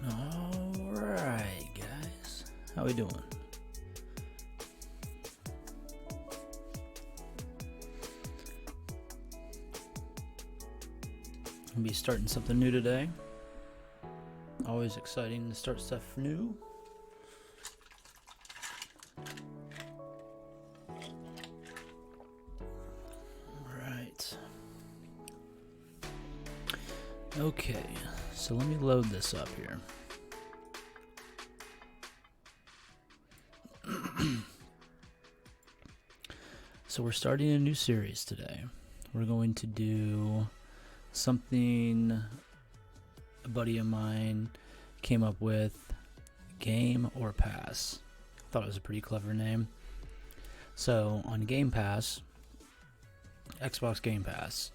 Alright, guys. How we doing? I'll be starting something new today. Always exciting to start stuff new. Right. Okay, so let me load this up here. So we're starting a new series today. We're going to do something a buddy of mine came up with, Game or Pass. Thought it was a pretty clever name. So on Game Pass, Xbox Game Pass,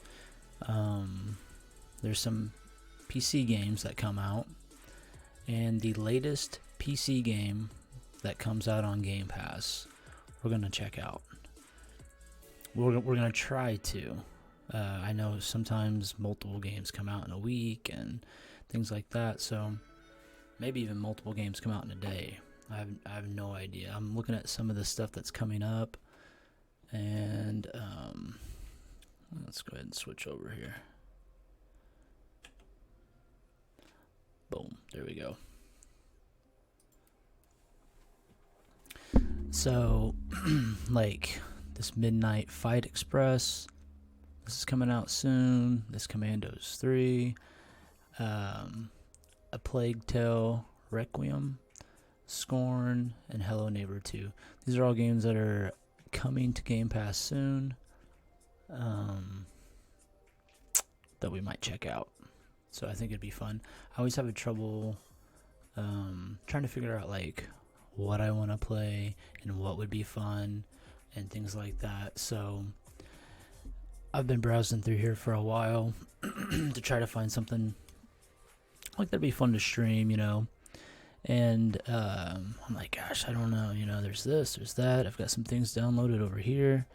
there's some PC games that come out, and the latest PC game that comes out on Game Pass, we're going to check out. We're going to try to. I know sometimes multiple games come out in a week and things like that, so maybe even multiple games come out in a day. I have no idea. I'm looking at some of the stuff that's coming up, and let's go ahead and switch over here. Boom, there we go. So, like this Midnight Fight Express, this is coming out soon. This Commandos 3, A Plague Tale Requiem, Scorn, and Hello Neighbor 2. These are all games that are coming to Game Pass soon, that we might check out. So I think it'd be fun. I always have trouble trying to figure out like what I want to play and what would be fun and things like that. So I've been browsing through here for a while to try to find something like that'd be fun to stream, you know. And I'm like, gosh, I don't know, you know, there's this, there's that. I've got some things downloaded over here.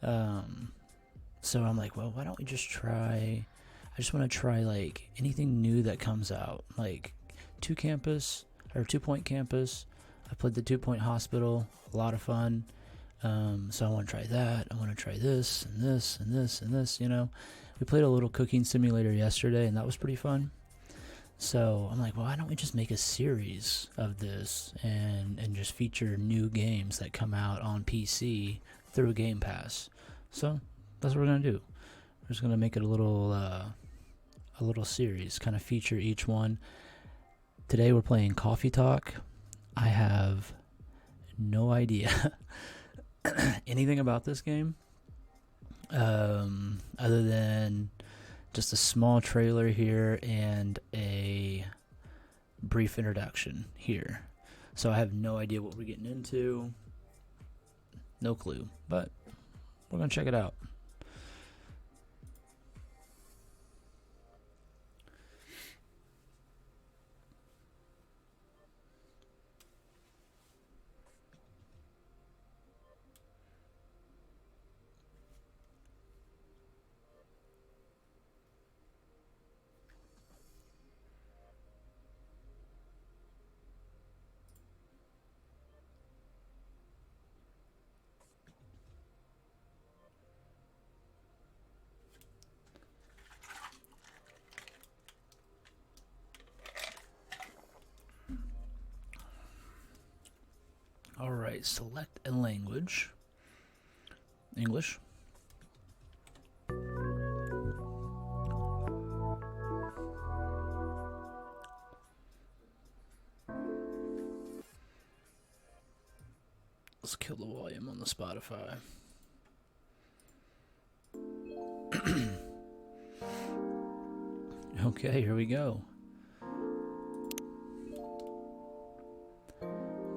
So I'm like, well, why don't we just try, I just want to try like anything new that comes out, like Two Point Campus. I played the 2 Point Hospital, a lot of fun. So I want to try that. I want to try this and this and this and this, you know. We played a little cooking simulator yesterday, and that was pretty fun. So I'm like, well, why don't we just make a series of this and just feature new games that come out on PC through Game Pass? So that's what we're going to do. We're just going to make it a little series, kind of feature each one. Today we're playing Coffee Talk. I have no idea anything about this game, other than just a small trailer here and a brief introduction here. So I have no idea what we're getting into. No clue, but we're going to check it out. Alright, select a language. English. Let's kill the volume on the Spotify. Okay, here we go.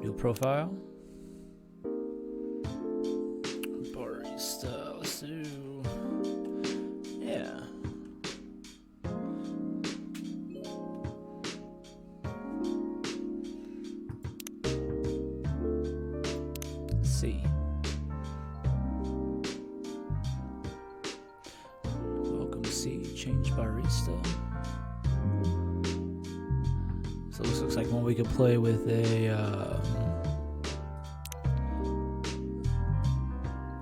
New profile. Barista. Let's do. Yeah. C. Welcome C. Change barista. So this looks like one we could play with a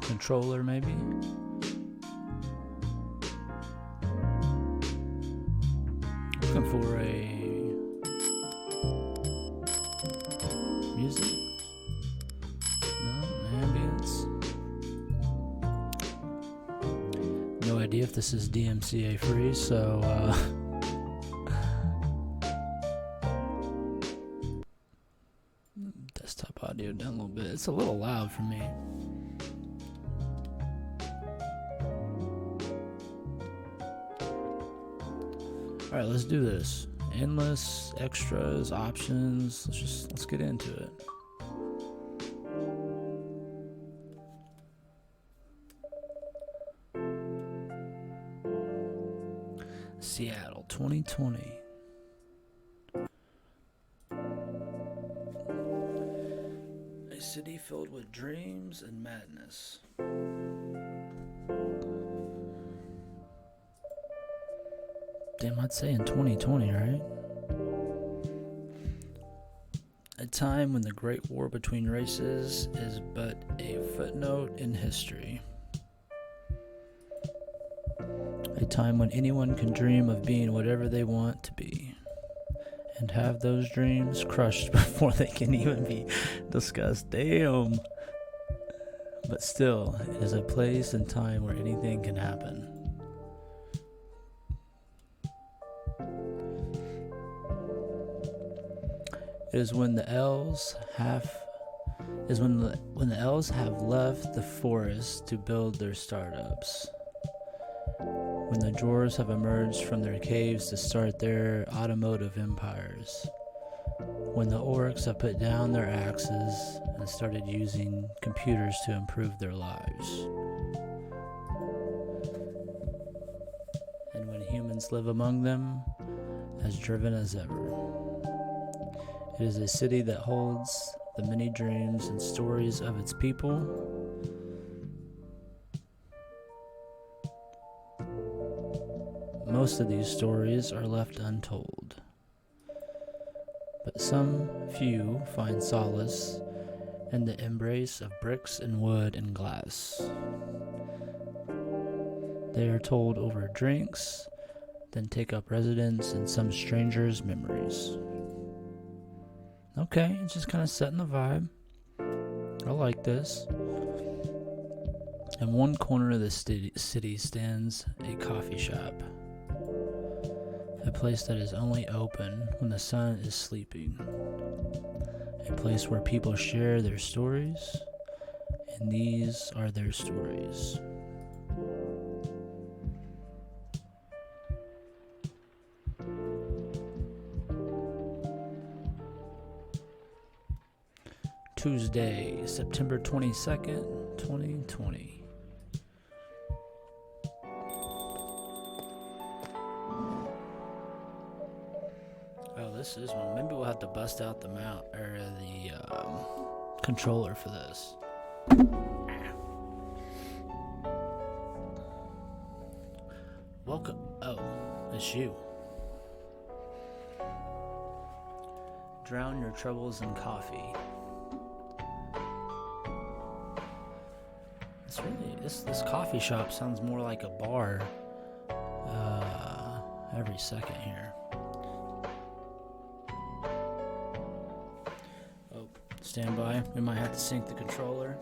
controller, maybe. Looking for a music. No, ambience. No idea if this is DMCA free, so desktop audio down a little bit. It's a little loud for me. Alright, let's do this. Endless, extras, options. Let's get into it. Seattle 2020. A city filled with dreams and madness. Damn, I'd say in 2020, right? A time when the Great War between races is but a footnote in history. A time when anyone can dream of being whatever they want to be, and have those dreams crushed before they can even be discussed. Damn. But still, it is a place and time where anything can happen. It is when the elves have left the forest to build their startups. When the dwarves have emerged from their caves to start their automotive empires. When the orcs have put down their axes and started using computers to improve their lives. And when humans live among them, as driven as ever. It is a city that holds the many dreams and stories of its people. Most of these stories are left untold, but some few find solace in the embrace of bricks and wood and glass. They are told over drinks, then take up residence in some stranger's memories. Okay, it's just kind of setting the vibe. I like this. In one corner of the city stands a coffee shop. A place that is only open when the sun is sleeping. A place where people share their stories, and these are their stories. Tuesday, September 22nd, 2020. This is one. Maybe we'll have to bust out the controller for this. Welcome. Oh, it's you. Drown your troubles in coffee. It's really this coffee shop sounds more like a bar. Every second here. Stand by. We might have to sync the controller.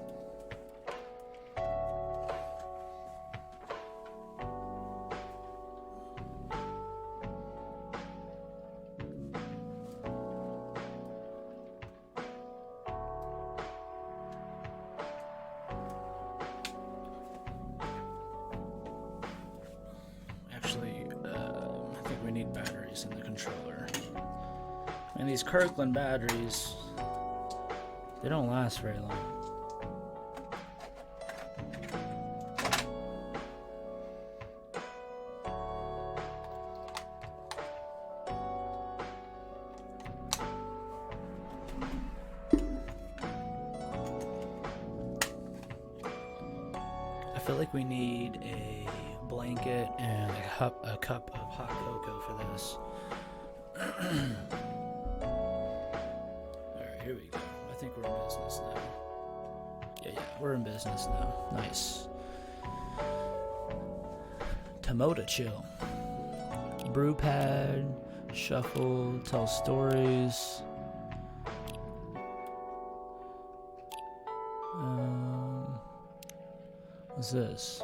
Actually, I think we need batteries in the controller. And these Kirkland batteries, they don't last very long. I feel like we need a blanket and a cup of hot cocoa for this. here we go. I think we're in business now. Yeah, we're in business now. Nice. Tomoda chill. Brew pad, shuffle, tell stories. What's this?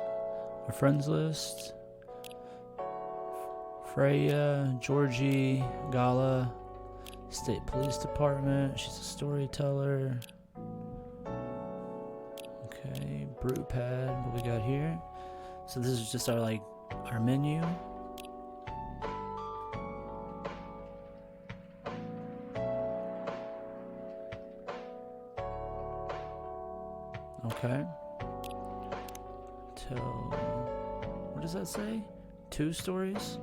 Our friends list. Freya, Georgie, Gala, State Police Department. She's a storyteller. Okay, brew pad. What we got here? So this is just our menu. Okay. What does that say? 2 stories?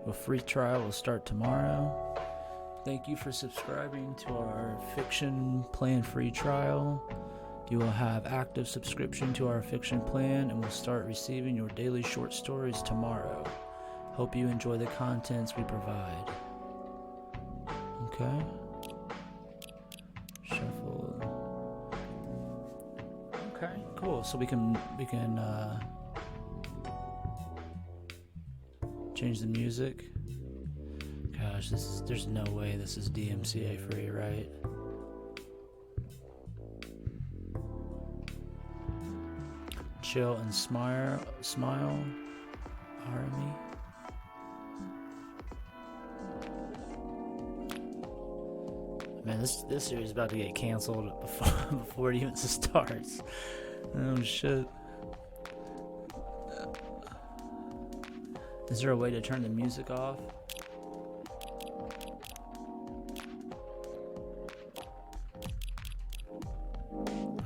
A free trial will start tomorrow. Thank you for subscribing to our fiction plan free trial. You will have active subscription to our fiction plan and will start receiving your daily short stories tomorrow. Hope you enjoy the contents we provide. Okay. Shuffle. Okay, cool. So we can change the music. Gosh, there's no way this is DMCA free, right? Chill and smile, Army. Man, this series is about to get canceled before it even starts. Oh shit. Is there a way to turn the music off?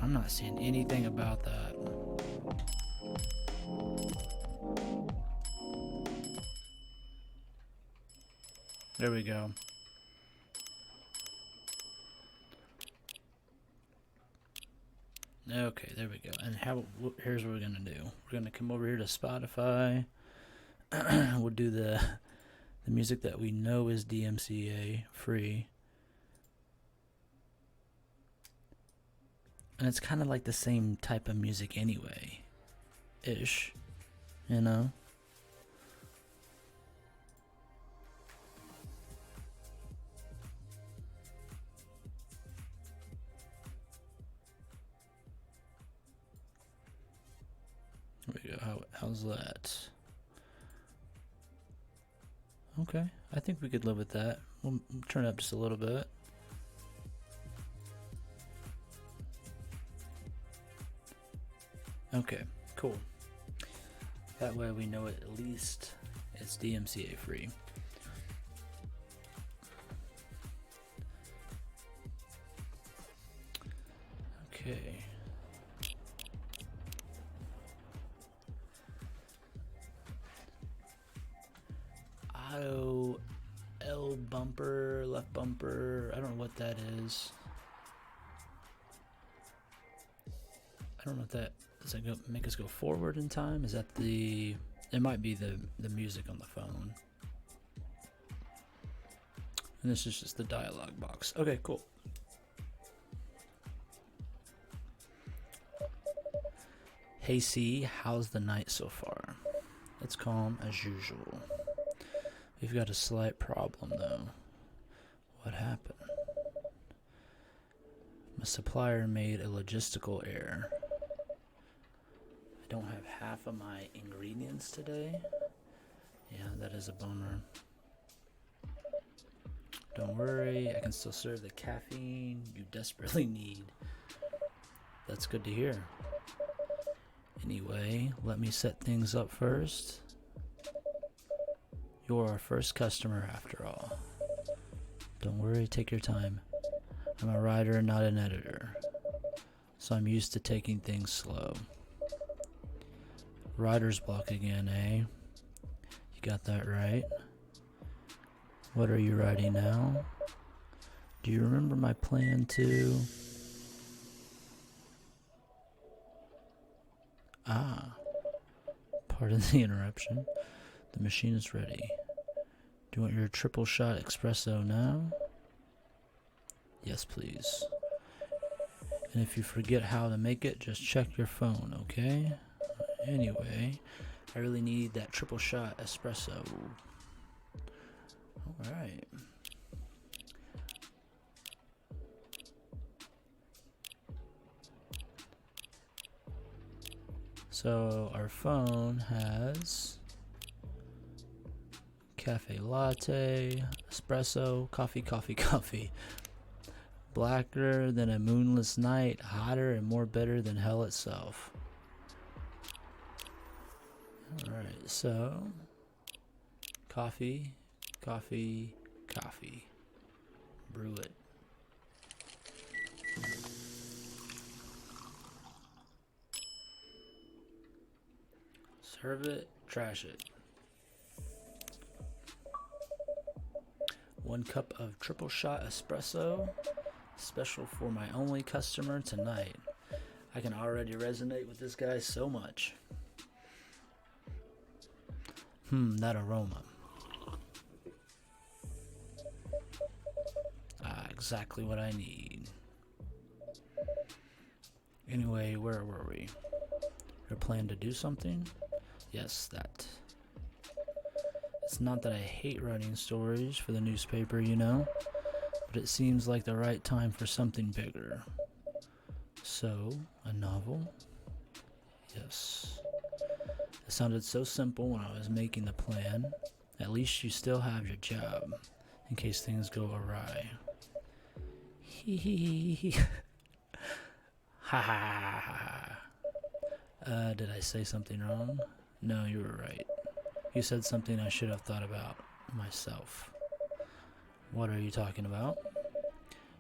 I'm not seeing anything about that. There we go. Okay, there we go. And here's what we're gonna do. We're gonna come over here to Spotify. We'll do the music that we know is DMCA free. And it's kind of like the same type of music anyway. Ish. You know? There we go. How's that? Okay, I think we could live with that. We'll turn it up just a little bit. Okay, cool. That way we know at least it's DMCA free. Okay. Auto L bumper, left bumper. I don't know what that is. I don't know if that does that make us go forward in time. Is that it might be the music on the phone. And this is just the dialogue box. Okay, cool. Hey C, how's the night so far? It's calm as usual. We've got a slight problem though. What happened? My supplier made a logistical error. I don't have half of my ingredients today. Yeah, that is a bummer. Don't worry, I can still serve the caffeine you desperately need. That's good to hear. Anyway, let me set things up first. You're our first customer after all. Don't worry, take your time. I'm a writer, not an editor. So I'm used to taking things slow. Writer's block again, eh? You got that right. What are you writing now? Do you remember my plan to... Pardon the interruption. The machine is ready. Do you want your triple shot espresso now? Yes, please. And if you forget how to make it, just check your phone, okay? Anyway, I really need that triple shot espresso. Alright. So our phone has cafe latte, espresso, coffee, coffee, coffee. Blacker than a moonless night, hotter and more bitter than hell itself. Alright, so coffee, coffee, coffee. Brew it. Serve it, trash it. 1 cup of triple shot espresso, special for my only customer tonight. I can already resonate with this guy so much. That aroma. Exactly what I need. Anyway, where were we? Your plan to do something? Yes, that. It's not that I hate writing stories for the newspaper, you know, but it seems like the right time for something bigger. So, a novel? Yes. It sounded so simple when I was making the plan. At least you still have your job, in case things go awry. Hee hee hee. Ha ha ha ha. Did I say something wrong? No, you were right. You said something I should have thought about myself. What are you talking about?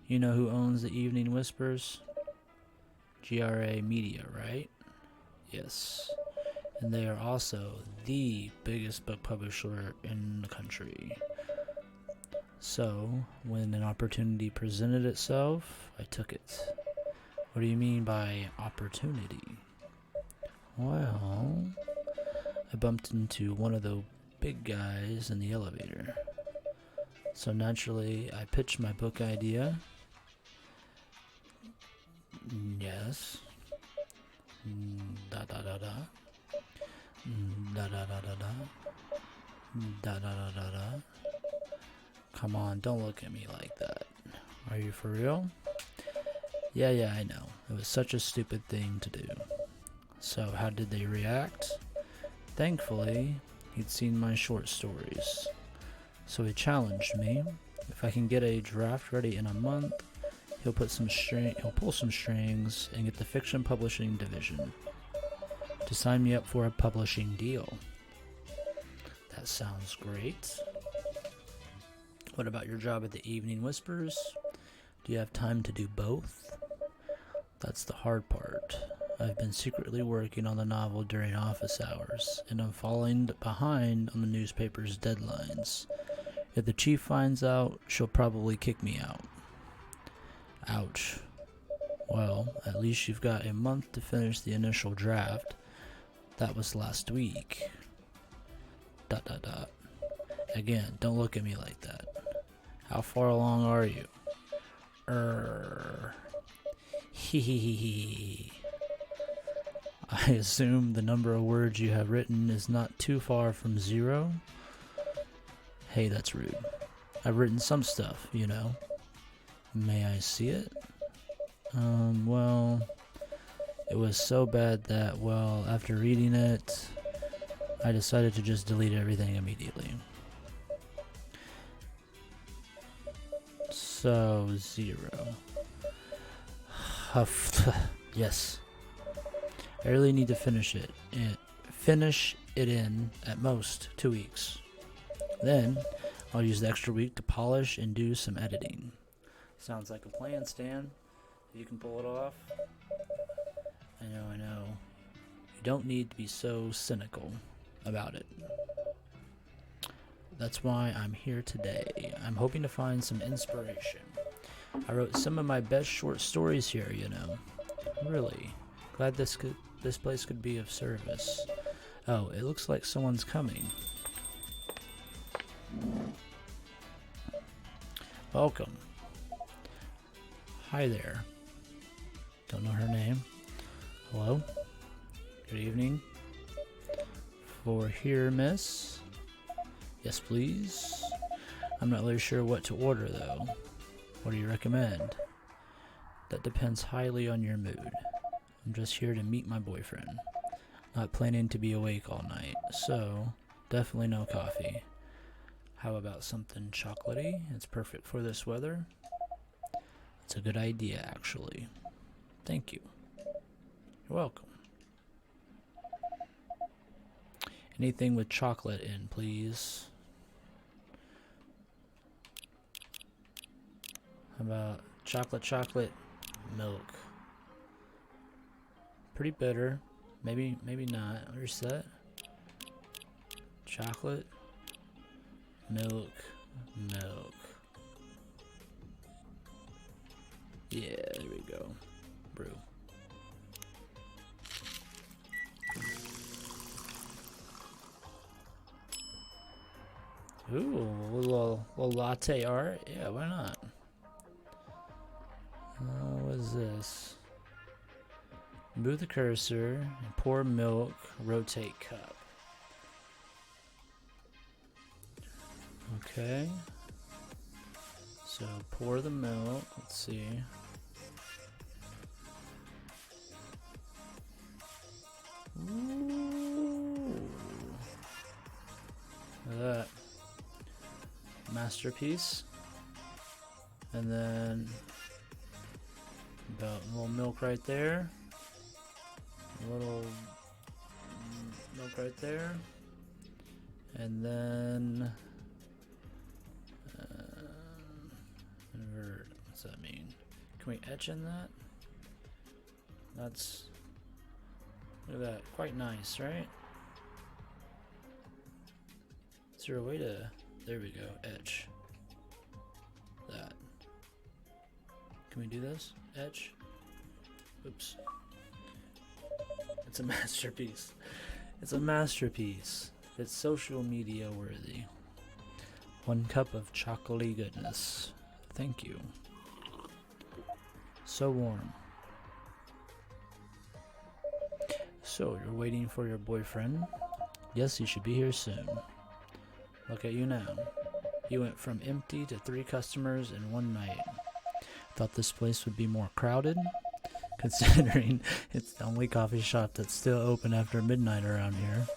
You know who owns the Evening Whispers? GRA Media, right? Yes. And they are also the biggest book publisher in the country. So, when an opportunity presented itself, I took it. What do you mean by opportunity? Well, I bumped into one of the big guys in the elevator. So naturally, I pitched my book idea. Yes. Da da da da. Da da da da da. Da da da da da. Come on, don't look at me like that. Are you for real? Yeah, I know. It was such a stupid thing to do. So how did they react? Thankfully, he'd seen my short stories. So he challenged me. If I can get a draft ready in a month, he'll pull some strings and get the fiction publishing division to sign me up for a publishing deal. That sounds great. What about your job at the Evening Whispers? Do you have time to do both? That's the hard part. I've been secretly working on the novel during office hours, and I'm falling behind on the newspaper's deadlines. If the chief finds out, she'll probably kick me out. Ouch. Well, at least you've got a month to finish the initial draft. That was last week. ... Again, don't look at me like that. How far along are you? Hee. I assume the number of words you have written is not too far from 0. Hey, that's rude. I've written some stuff, you know. May I see it? Well, it was so bad that, after reading it, I decided to just delete everything immediately. So, 0. Yes. I really need to finish it in at most 2 weeks. Then I'll use the extra week to polish and do some editing. Sounds like a plan, Stan. If you can pull it off. I know. You don't need to be so cynical about it. That's why I'm here today. I'm hoping to find some inspiration. I wrote some of my best short stories here, you know. Really. Glad this place could be of service. Oh, it looks like someone's coming. Welcome. Hi there. Don't know her name. Hello? Good evening. For here, miss? Yes, please. I'm not really sure what to order, though. What do you recommend? That depends highly on your mood. I'm just here to meet my boyfriend. Not planning to be awake all night, so definitely no coffee. How about something chocolatey? It's perfect for this weather. It's a good idea, actually. Thank you. You're welcome. Anything with chocolate in, please. How about chocolate milk? Pretty bitter. Maybe not. Where's that? Chocolate milk. Yeah, there we go. Brew. Ooh, a little latte art. Yeah, why not? What is this? Move the cursor and pour milk. Rotate cup. Okay. So pour the milk. Let's see. Ooh. Look at that. Masterpiece. And then about a little milk right there. A little milk right there. And then invert. What's that mean? Can we etch in that? That's, look at that, quite nice, right? Is there a way to, there we go, etch that. Can we do this? Etch? Oops. It's a masterpiece. It's a masterpiece. It's social media worthy. 1 cup of chocolatey goodness. Thank you. So warm. So, you're waiting for your boyfriend? Yes, he should be here soon. Look at you now. You went from empty to 3 customers in one night. Thought this place would be more crowded? Considering it's the only coffee shop that's still open after midnight around here.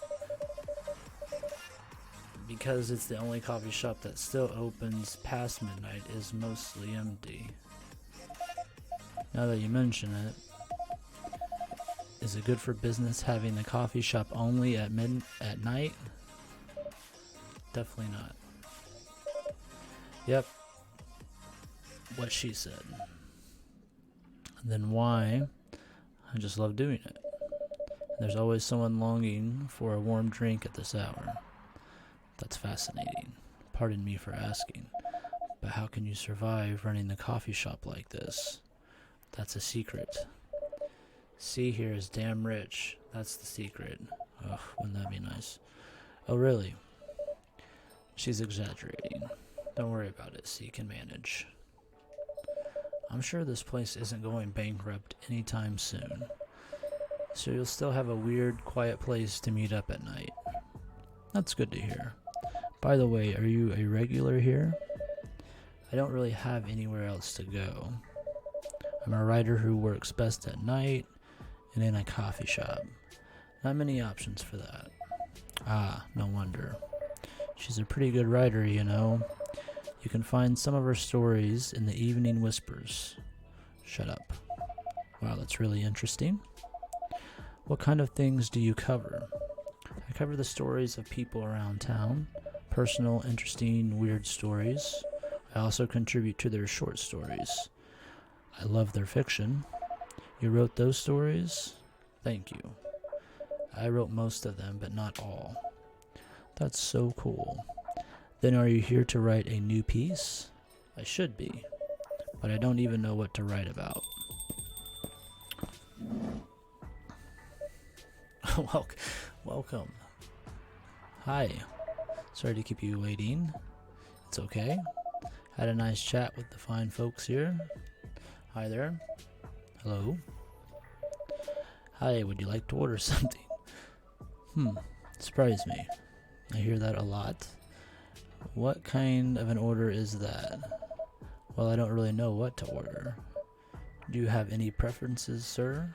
Because it's the only coffee shop that still opens past midnight is mostly empty. Now that you mention it, is it good for business having the coffee shop only at night? Definitely not. Yep. What she said. Then why? I just love doing it. There's always someone longing for a warm drink at this hour. That's fascinating. Pardon me for asking, but how can you survive running the coffee shop like this? That's a secret. C here is damn rich. That's the secret. Ugh, wouldn't that be nice? Oh, really? She's exaggerating. Don't worry about it. C can manage. I'm sure this place isn't going bankrupt anytime soon. So you'll still have a weird, quiet place to meet up at night. That's good to hear. By the way, are you a regular here? I don't really have anywhere else to go. I'm a writer who works best at night and in a coffee shop. Not many options for that. Ah, no wonder. She's a pretty good writer, you know. You can find some of her stories in the Evening Whispers. Shut up. Wow, that's really interesting. What kind of things do you cover? I cover the stories of people around town, personal, interesting, weird stories. I also contribute to their short stories. I love their fiction. You wrote those stories? Thank you. I wrote most of them, but not all. That's so cool. Then are you here to write a new piece? I should be, but I don't even know what to write about. Welcome. Hi. Sorry to keep you waiting. It's okay. Had a nice chat with the fine folks here. Hi there. Hello. Hi, would you like to order something? Surprise me. I hear that a lot. What kind of an order is that? Well, I don't really know what to order. Do you have any preferences, sir?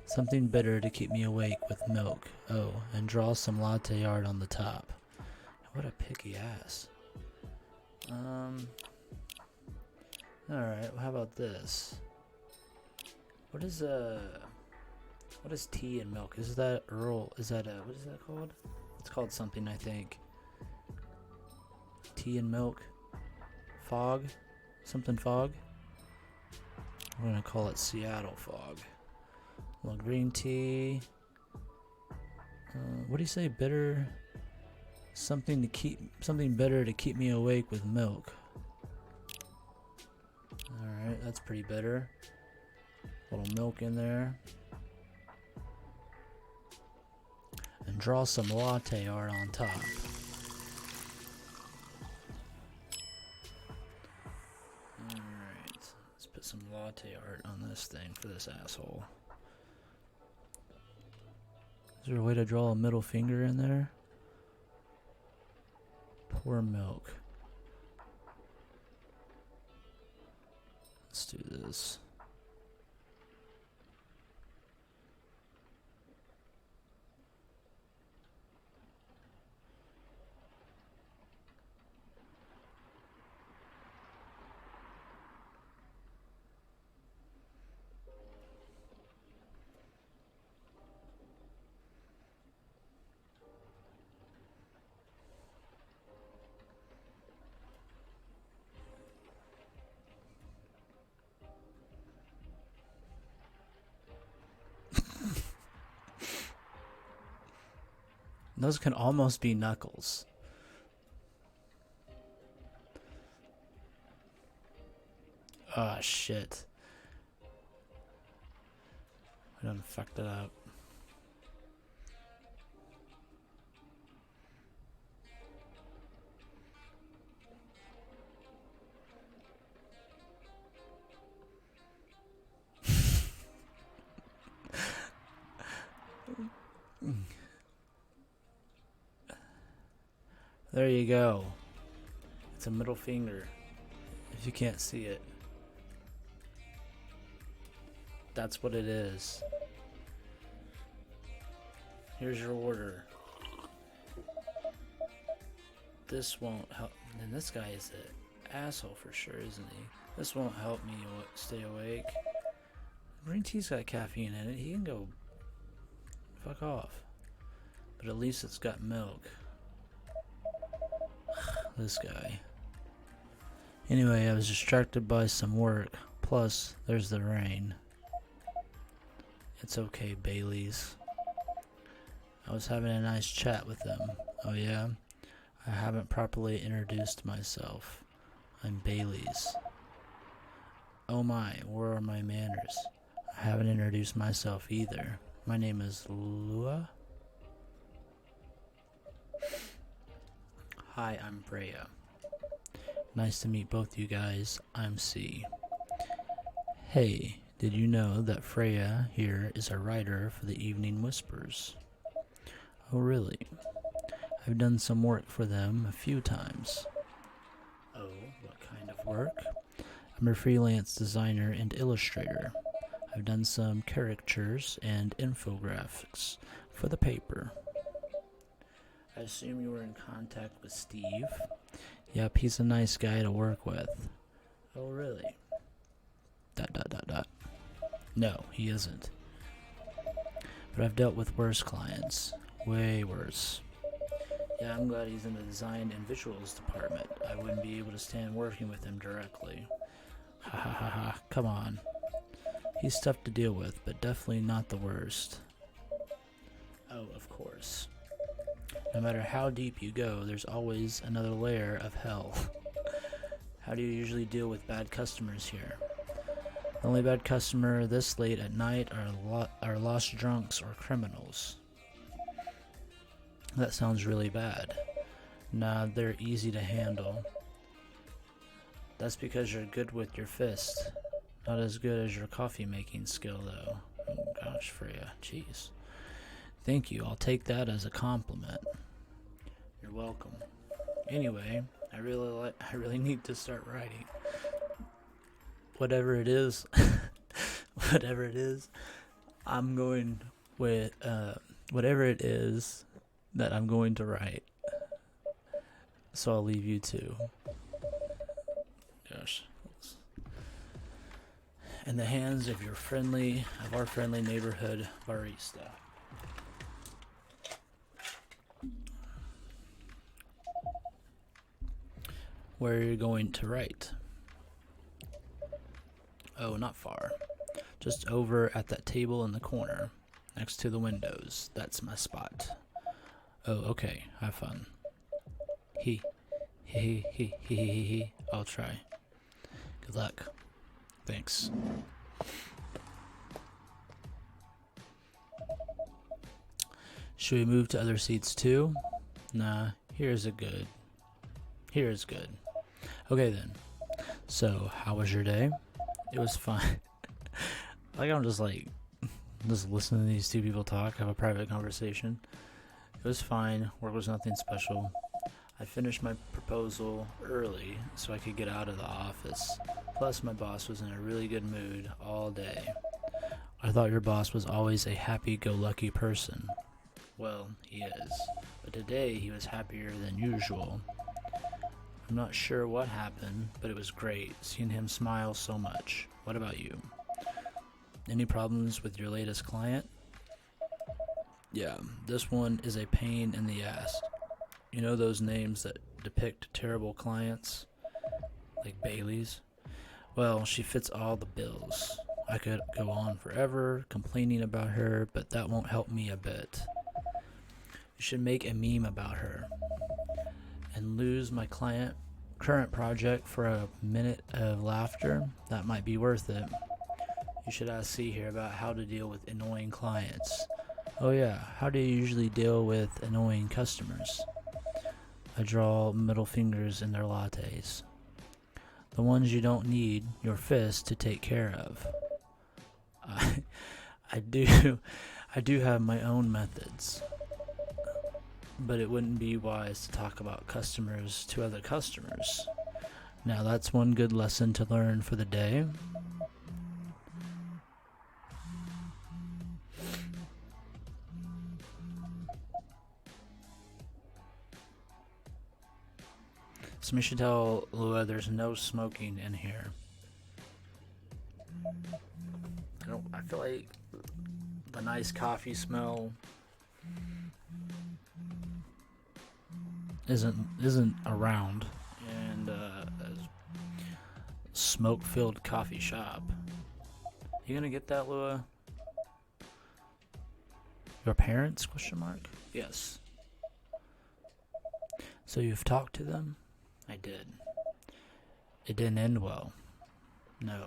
Something bitter to keep me awake with milk. Oh, and draw some latte art on the top. What a picky ass. Alright, well, how about this? What is tea and milk? Is that Earl? Is that what is that called? It's called something, I think. Tea and milk? Fog? Something fog? I'm gonna call it Seattle fog. Well, green tea. What do you say? Bitter. Something better to keep me awake with milk. Alright, that's pretty bitter. A little milk in there. And draw some latte art on top. Alright, let's put some latte art on this thing for this asshole. Is there a way to draw a middle finger in there? Pour milk. Let's do this. Those can almost be knuckles. Ah, shit. I done fucked it up. There you go. It's a middle finger. If you can't see it. That's what it is. Here's your order. This won't help. And this guy is an asshole for sure, isn't he? This won't help me stay awake. Green tea's got caffeine in it. He can go fuck off. But at least it's got milk. This guy. Anyway, I was distracted by some work. Plus, there's the rain. It's okay, Bailey's. I was having a nice chat with them. Oh yeah? I haven't properly introduced myself. I'm Bailey's. Oh my, where are my manners? I haven't introduced myself either. My name is Lua. Hi, I'm Freya. Nice to meet both you guys. I'm C. Hey, did you know that Freya here is a writer for the Evening Whispers? Oh really? I've done some work for them a few times. Oh, what kind of work? I'm a freelance designer and illustrator. I've done some caricatures and infographics for the paper. I assume you were in contact with Steve? Yep, he's a nice guy to work with. Oh, really? ... No, he isn't. But I've dealt with worse clients. Way worse. Yeah, I'm glad he's in the design and visuals department. I wouldn't be able to stand working with him directly. Ha ha ha ha, come on. He's tough to deal with, but definitely not the worst. Oh, of course. No matter how deep you go, there's always another layer of hell. How do you usually deal with bad customers here? The only bad customer this late at night are lost drunks or criminals. That sounds really bad. Nah, they're easy to handle. That's because you're good with your fist. Not as good as your coffee making skill, though. Oh gosh, Freya. Jeez. Thank you. I'll take that as a compliment. You're welcome. Anyway, I really need to start writing. Whatever it is, I'm going with whatever it is that I'm going to write. So I'll leave you to. Gosh. In the hands of our friendly neighborhood barista. Where are you going to write? Oh, not far. Just over at that table in the corner, next to the windows. That's my spot. Oh, okay. Have fun. He. I'll try. Good luck. Thanks. Should we move to other seats too? Nah, here is good. Okay then. So, how was your day? It was fine. I'm just listening to these two people talk, have a private conversation. It was fine. Work was nothing special. I finished my proposal early so I could get out of the office. Plus, my boss was in a really good mood all day. I thought your boss was always a happy-go-lucky person. Well, he is. But today, he was happier than usual. I'm not sure what happened, but it was great seeing him smile so much. What about you? Any problems with your latest client? Yeah, this one is a pain in the ass. You know those names that depict terrible clients? Like Bailey's? Well, she fits all the bills. I could go on forever complaining about her, but that won't help me a bit. You should make a meme about her and lose my current project for a minute of laughter. That might be worth it. You should ask C here about how to deal with annoying clients. Oh yeah, how do you usually deal with annoying customers? I draw middle fingers in their lattes. The ones you don't need your fist to take care of. I do have my own methods. But it wouldn't be wise to talk about customers to other customers. Now that's one good lesson to learn for the day. Somebody should tell Lua there's no smoking in here. I feel like the nice coffee smell isn't around, and a smoke-filled coffee shop. You gonna get that, Lua? Your parents? Question mark. Yes. So you've talked to them? I did. It didn't end well. No.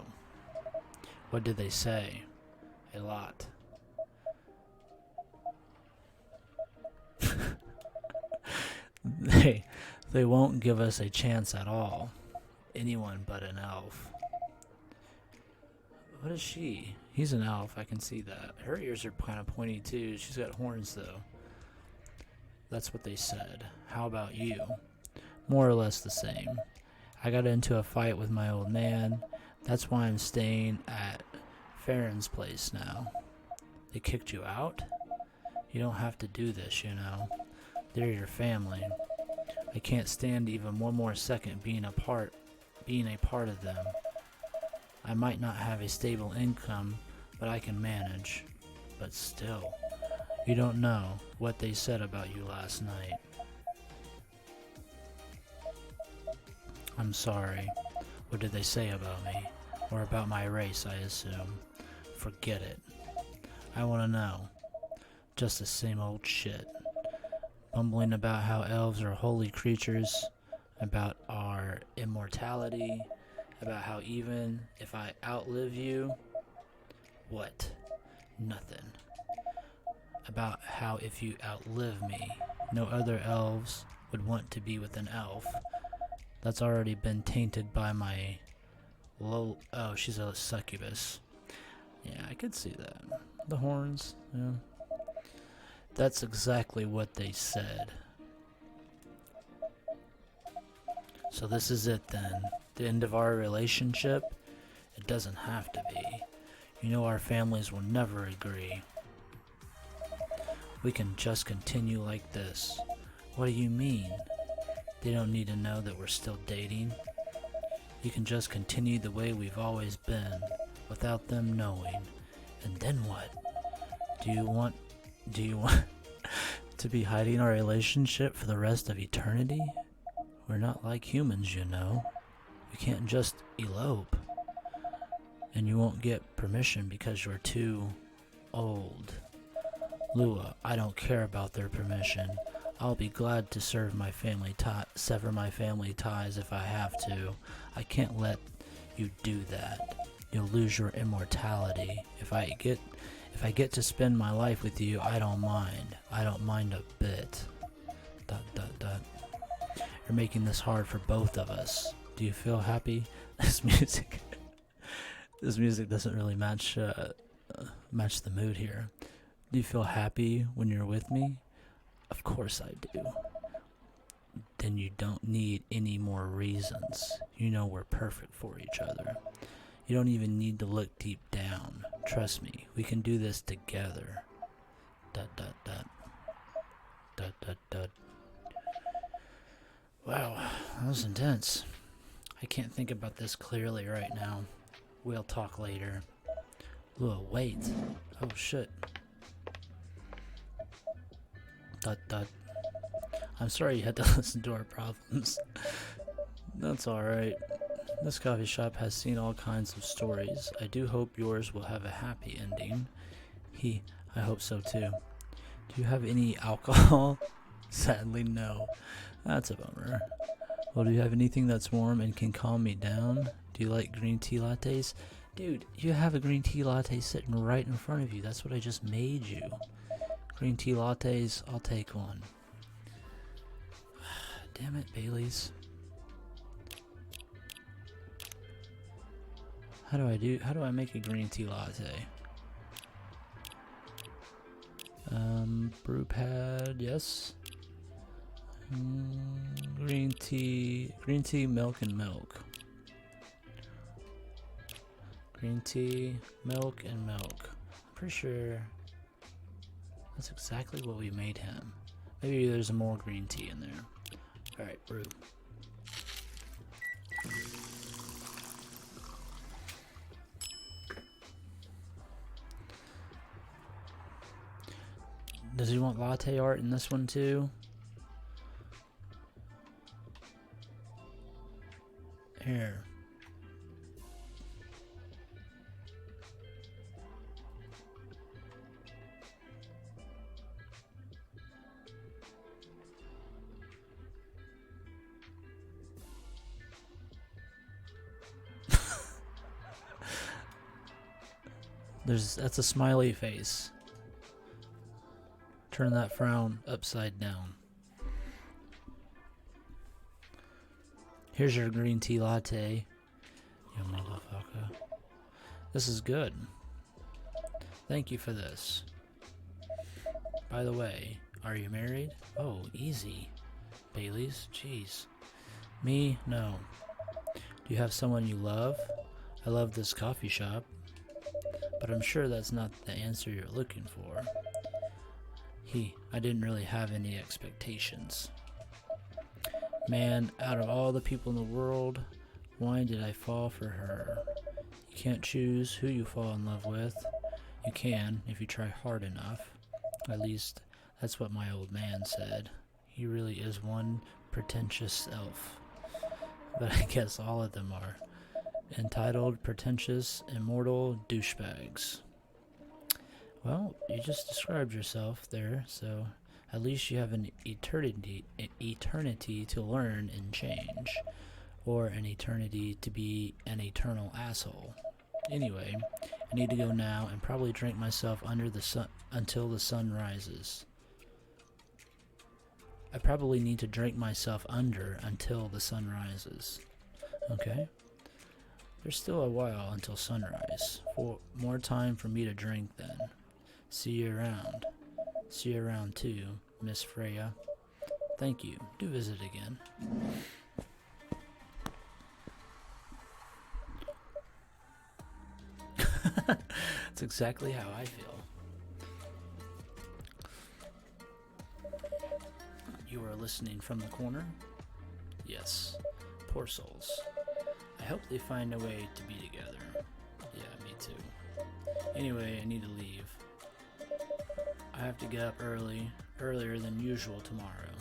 What did they say? A lot. They won't give us a chance at all. Anyone but an elf. What is she? He's an elf, I can see that. Her ears are kind of pointy too. She's got horns though. That's what they said. How about you? More or less the same. I got into a fight with my old man. That's why I'm staying at Farron's place now. They kicked you out? You don't have to do this, you know. They're your family. I can't stand even one more second being a part of them. I might not have a stable income, but I can manage. But still, you don't know what they said about you last night. I'm sorry. What did they say about me? Or about my race, I assume. Forget it. I want to know. Just the same old shit. Bumbling about how elves are holy creatures, about our immortality, about how even if I outlive you, what? Nothing. About how if you outlive me, no other elves would want to be with an elf. That's already been tainted by my low. Oh, she's a succubus. Yeah, I could see that. The horns, yeah. That's exactly what they said. So this is it then. The end of our relationship? It doesn't have to be. You know our families will never agree. We can just continue like this. What do you mean? They don't need to know that we're still dating. You can just continue the way we've always been, without them knowing. And then what? Do you want to be hiding our relationship for the rest of eternity? We're not like humans, you know. We can't just elope. And you won't get permission because you're too old. Lua, I don't care about their permission. I'll be glad to sever my family ties if I have to. I can't let you do that. You'll lose your immortality. If I get to spend my life with you, I don't mind. I don't mind a bit. ... You're making this hard for both of us. Do you feel happy? This music doesn't really match the mood here. Do you feel happy when you're with me? Of course I do. Then you don't need any more reasons. You know we're perfect for each other. You don't even need to look deep down. Trust me, we can do this together. ... Wow, that was intense. I can't think about this clearly right now. We'll talk later. Whoa, wait. Oh shit. ... I'm sorry you had to listen to our problems. That's alright. This coffee shop has seen all kinds of stories. I do hope yours will have a happy ending. I hope so too. Do you have any alcohol? Sadly, no. That's a bummer. Well, do you have anything that's warm and can calm me down? Do you like green tea lattes? Dude, you have a green tea latte sitting right in front of you. That's what I just made you. Green tea lattes, I'll take one. Damn it, Bailey's. How do I make a green tea latte? Brew pad, yes. Green tea, milk and milk. Green tea, milk and milk. I'm pretty sure that's exactly what we made him. Maybe there's more green tea in there. Alright, brew. Does he want latte art in this one too? Here. That's a smiley face. Turn that frown upside down. Here's your green tea latte, you motherfucker. This is good. Thank you for this. By the way, are you married? Oh, easy. Bailey's? Jeez. Me? No. Do you have someone you love? I love this coffee shop. But I'm sure that's not the answer you're looking for. I didn't really have any expectations. Man, out of all the people in the world, why did I fall for her? You can't choose who you fall in love with. You can, if you try hard enough. At least, that's what my old man said. He really is one pretentious elf. But I guess all of them are. Entitled, pretentious, immortal douchebags. Well, you just described yourself there, so at least you have an eternity to learn and change, or an eternity to be an eternal asshole. Anyway, I need to go now and probably drink myself under the sun until the sun rises. I probably need to drink myself under until the sun rises. Okay? There's still a while until sunrise. More time for me to drink then. See you around. See you around too, Miss Freya. Thank you. Do visit again. That's exactly how I feel. You are listening from the corner? Yes. Poor souls. I hope they find a way to be together. Yeah, me too. Anyway, I need to leave. I have to get up earlier than usual tomorrow.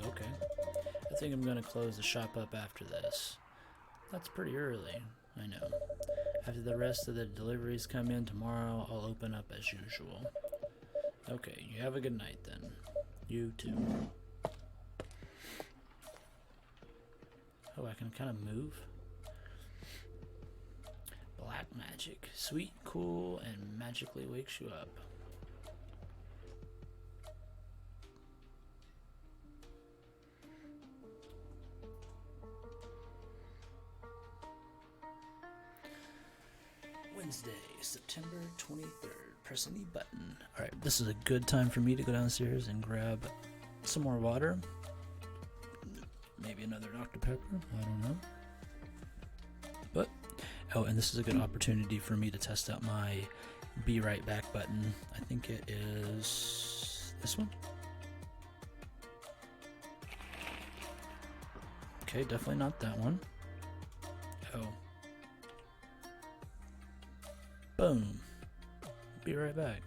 Okay. I think I'm gonna close the shop up after this. That's pretty early, I know. After the rest of the deliveries come in tomorrow, I'll open up as usual. Okay, you have a good night then. You too. Oh, I can kind of move. Black magic. Sweet, cool, and magically wakes you up. Wednesday, September 23rd. Press any button. Alright, this is a good time for me to go downstairs and grab some more water. Maybe another Dr. Pepper. I don't know. But, oh, and this is a good opportunity for me to test out my be right back button. I think it is this one. Okay, definitely not that one. Oh. Boom. Be right back.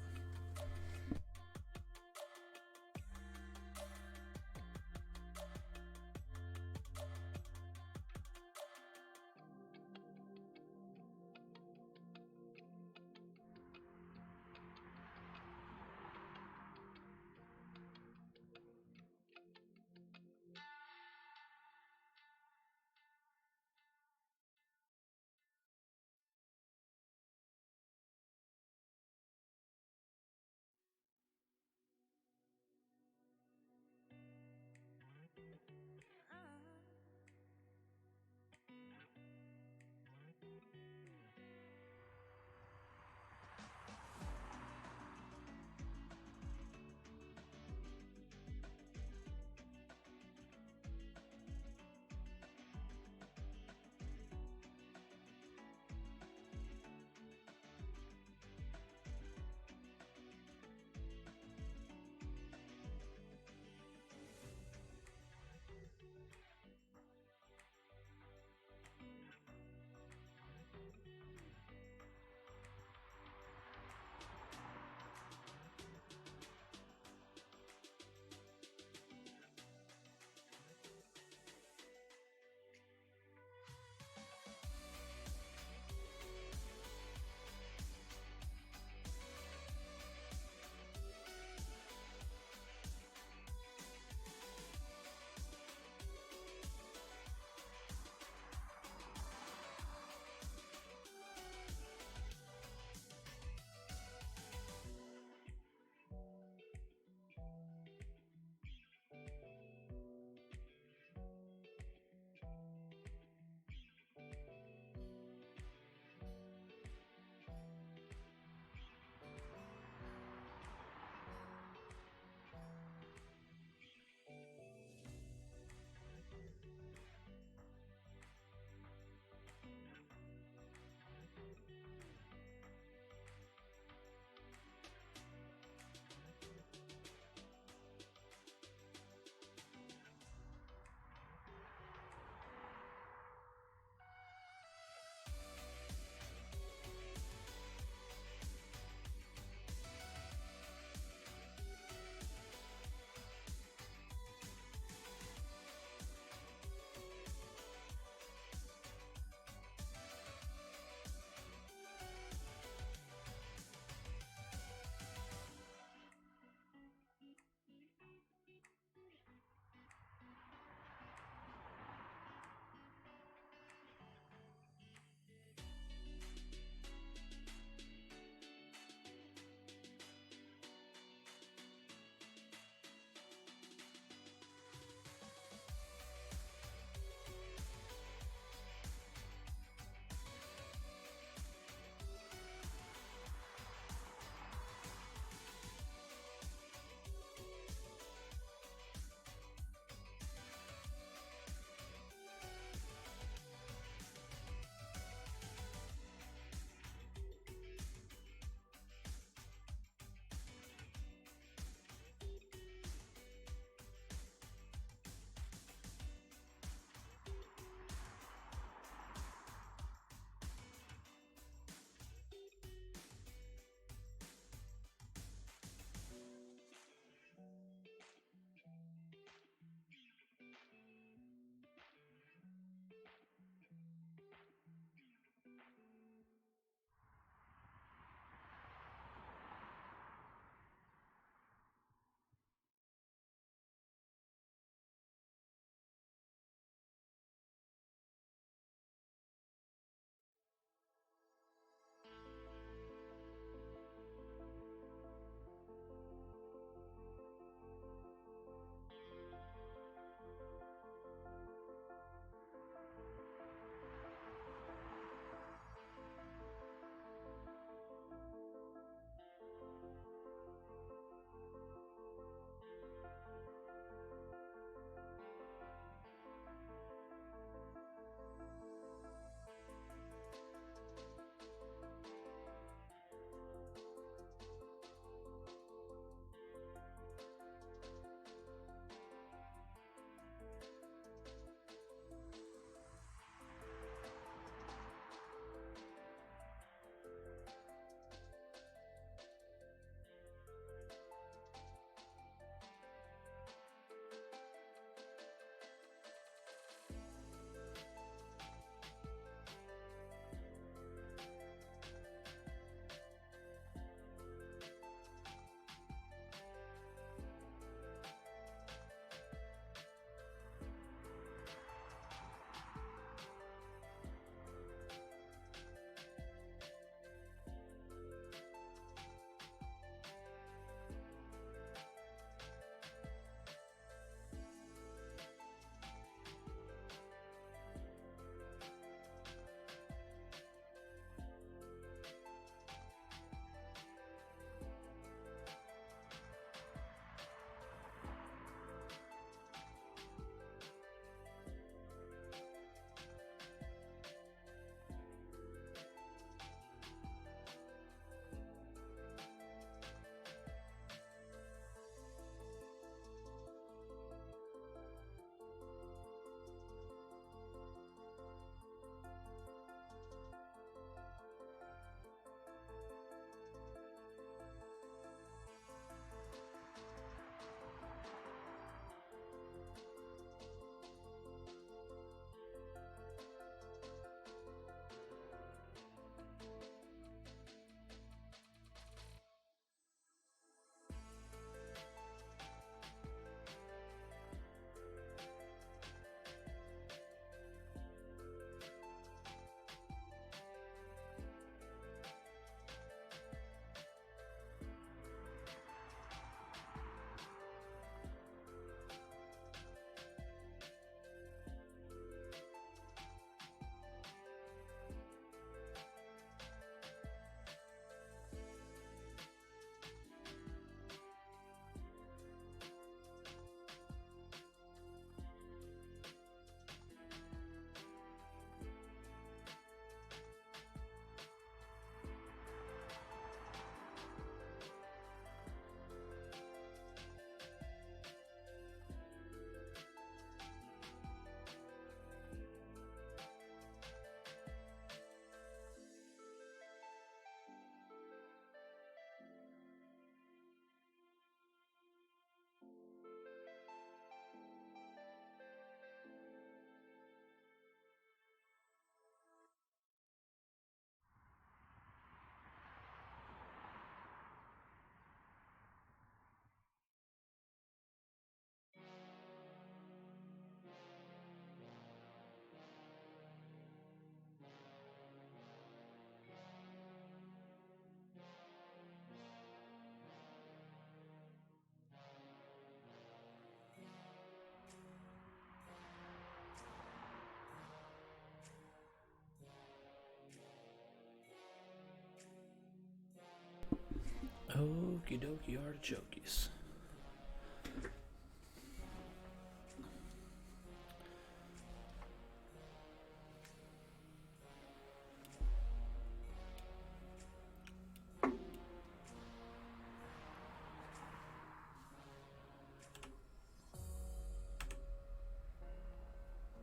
Okie dokie artichokes.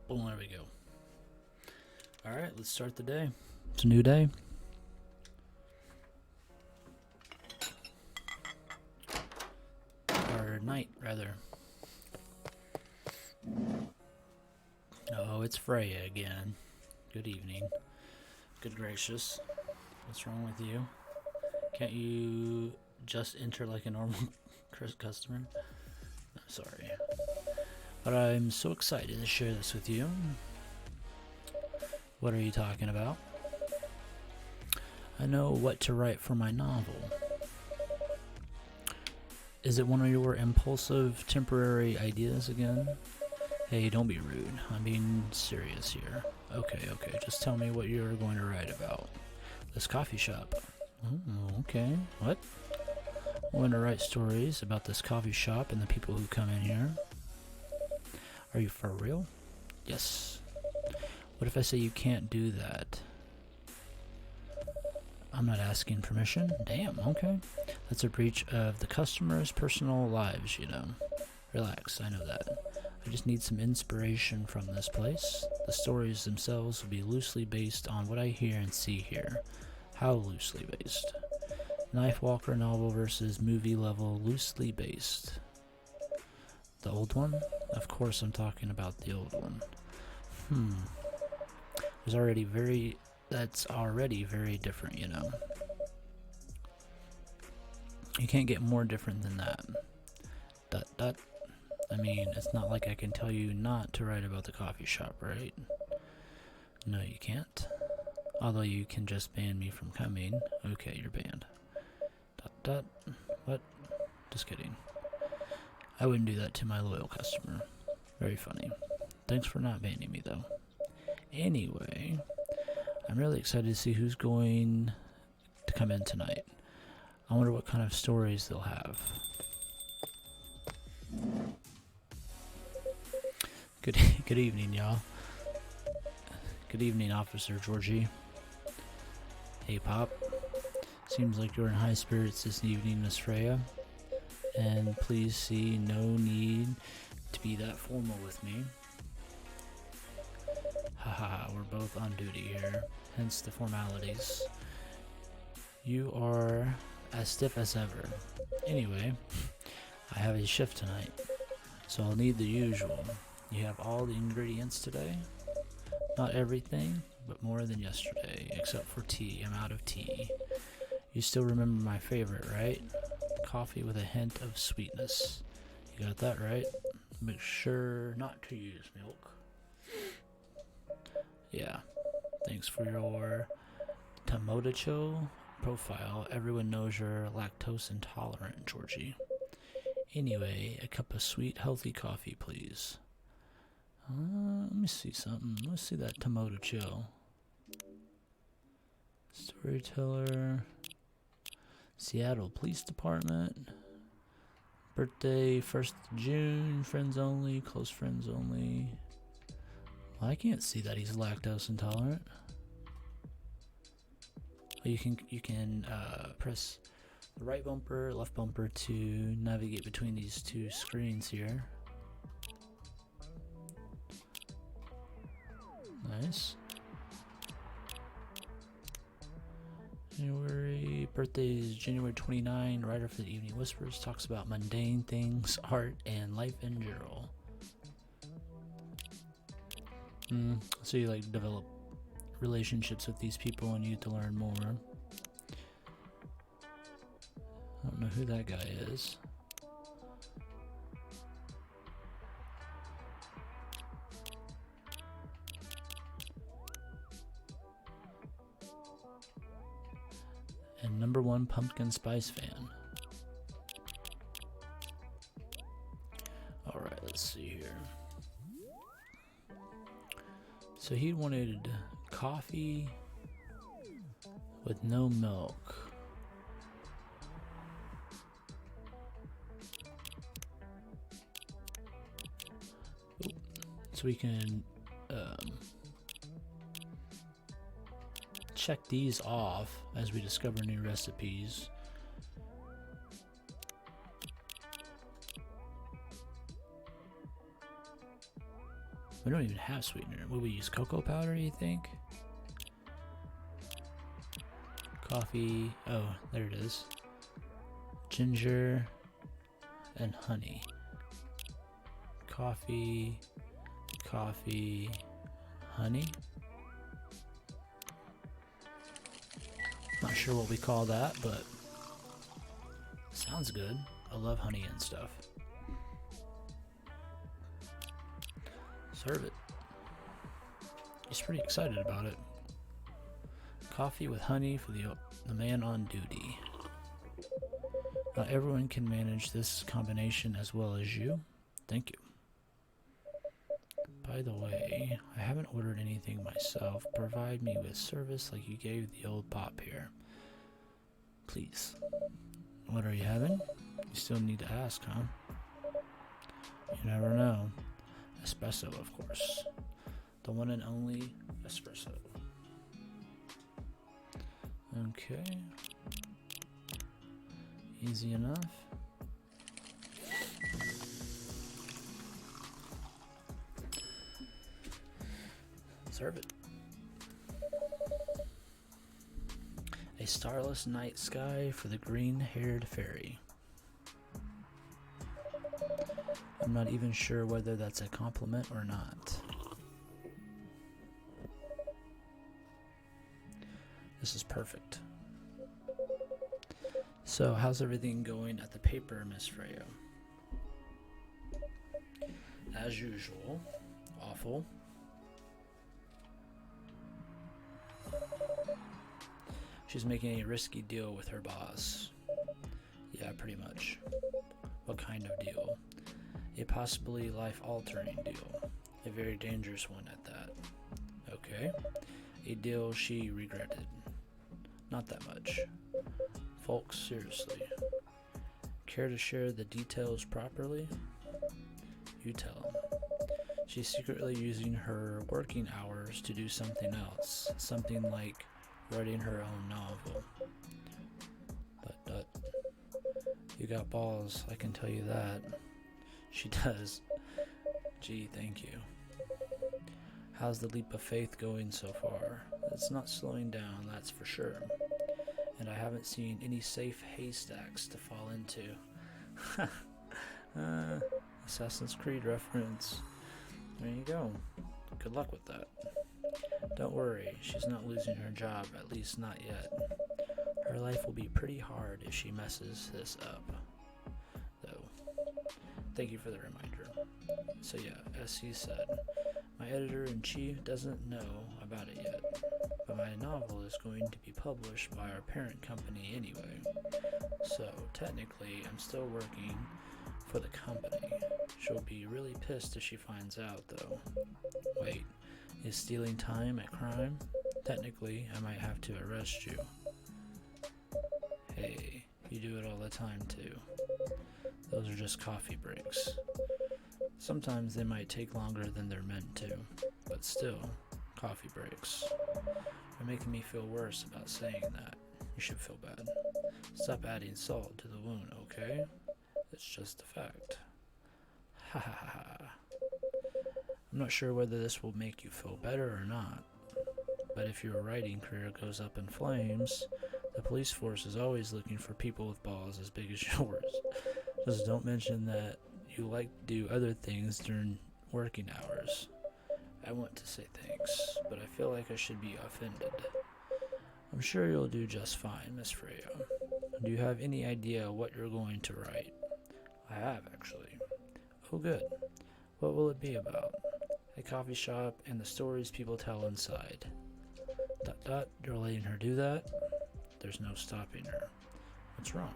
Boom, there we go. Alright, let's start the day. It's a new day. Or night, rather. Oh, it's Freya again. Good evening. Good gracious. What's wrong with you? Can't you just enter like a normal customer? I'm sorry. But I'm so excited to share this with you. What are you talking about? I know what to write for my novel. Is it one of your impulsive, temporary ideas again? Hey, don't be rude. I'm being serious here. Okay, just tell me what you're going to write about. This coffee shop. Oh, okay. What? I'm going to write stories about this coffee shop and the people who come in here. Are you for real? Yes. What if I say you can't do that? I'm not asking permission. Damn, okay. That's a breach of the customer's personal lives, you know. Relax, I know that. I just need some inspiration from this place. The stories themselves will be loosely based on what I hear and see here. How loosely based? Knife Walker novel versus movie level loosely based. The old one? Of course I'm talking about the old one. That's already very different, you know. You can't get more different than that. ... I mean, it's not like I can tell you not to write about the coffee shop, right? No, you can't. Although you can just ban me from coming. Okay, you're banned. ... What? Just kidding. I wouldn't do that to my loyal customer. Very funny. Thanks for not banning me, though. Anyway, I'm really excited to see who's going to come in tonight. I wonder what kind of stories they'll have. Good evening, y'all. Good evening, Officer Georgie. Hey, Pop. Seems like you're in high spirits this evening, Miss Freya. And please see no need to be that formal with me. Haha, we're both on duty here, hence the formalities. You are as stiff as ever. Anyway, I have a shift tonight, so I'll need the usual. You have all the ingredients today? Not everything, but more than yesterday, except for tea. I'm out of tea. You still remember my favorite, right? Coffee with a hint of sweetness. You got that right? Make sure not to use milk. Yeah. Thanks for your Tomodachi profile. Everyone knows you're lactose intolerant, Georgie. Anyway, a cup of sweet, healthy coffee, please. Let me see something. Let's see that Tomodachi. Storyteller. Seattle Police Department. Birthday 1st June. Friends only. Close friends only. Well, I can't see that he's lactose intolerant. You can press the right bumper, left bumper to navigate between these two screens here. Nice. January, birthday is January 29. Writer for the Evening Whispers talks about mundane things, art, and life in general. So you like develop relationships with these people and you get to learn more. I don't know who that guy is. And #1 pumpkin spice fan. Alright, let's see here. So he wanted coffee with no milk. So we can check these off as we discover new recipes. We don't even have sweetener. Will we use cocoa powder, you think? Coffee. Oh, there it is. Ginger and honey. Coffee, coffee, honey. Not sure what we call that, but sounds good. I love honey and stuff. Serve it. He's pretty excited about it. Coffee with honey for the man on duty. Not everyone can manage this combination as well as you. Thank you. By the way, I haven't ordered anything myself. Provide me with service like you gave the old pop here. Please. What are you having? You still need to ask, huh? You never know. Espresso, of course. The one and only espresso. Okay. Easy enough. Serve it. A starless night sky for the green-haired fairy. I'm not even sure whether that's a compliment or not. This is perfect. So, how's everything going at the paper, Miss Freya? As usual. Awful. She's making a risky deal with her boss. Yeah, pretty much. What kind of deal? A possibly life-altering deal. A very dangerous one at that. Okay. A deal she regretted. Not that much. Folks, seriously. Care to share the details properly? You tell him. She's secretly using her working hours to do something else. Something like writing her own novel. But, you got balls, I can tell you that. She does. Gee, thank you. How's the leap of faith going so far? It's not slowing down, that's for sure. And I haven't seen any safe haystacks to fall into. Assassin's Creed reference. There you go. Good luck with that. Don't worry, she's not losing her job, at least not yet. Her life will be pretty hard if she messes this up, though. Thank you for the reminder. So yeah, as he said, my editor-in-chief doesn't know about it yet, but my novel is going to be published by our parent company anyway. So technically, I'm still working for the company. She'll be really pissed if she finds out, though. Wait, is stealing time a crime? Technically, I might have to arrest you. Hey, you do it all the time too. Those are just coffee breaks. Sometimes they might take longer than they're meant to, but still, coffee breaks. You're making me feel worse about saying that. You should feel bad. Stop adding salt to the wound, okay? It's just a fact. Ha ha ha ha. I'm not sure whether this will make you feel better or not, but if your writing career goes up in flames, the police force is always looking for people with balls as big as yours. Just don't mention that you like to do other things during working hours. I want to say thanks, but I feel like I should be offended. I'm sure you'll do just fine, Miss Freya. Do you have any idea what you're going to write? I have, actually. Oh, good. What will it be about? A coffee shop and the stories people tell inside. ... You're letting her do that? There's no stopping her. What's wrong?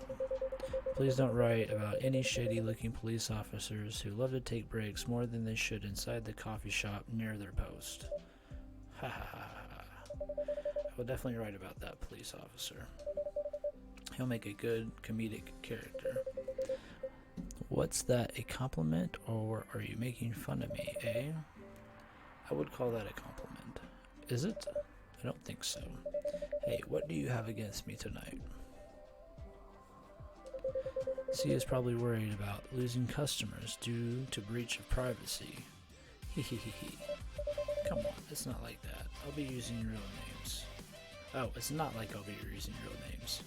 Please don't write about any shady-looking police officers who love to take breaks more than they should inside the coffee shop near their post. Ha ha ha ha. I will definitely write about that police officer. He'll make a good comedic character. What's that, a compliment, or are you making fun of me, eh? I would call that a compliment. Is it? I don't think so. Hey, what do you have against me tonight? C is probably worried about losing customers due to breach of privacy. Hehehe. Come on, it's not like that. I'll be using real names. Oh, it's not like I'll be using real names.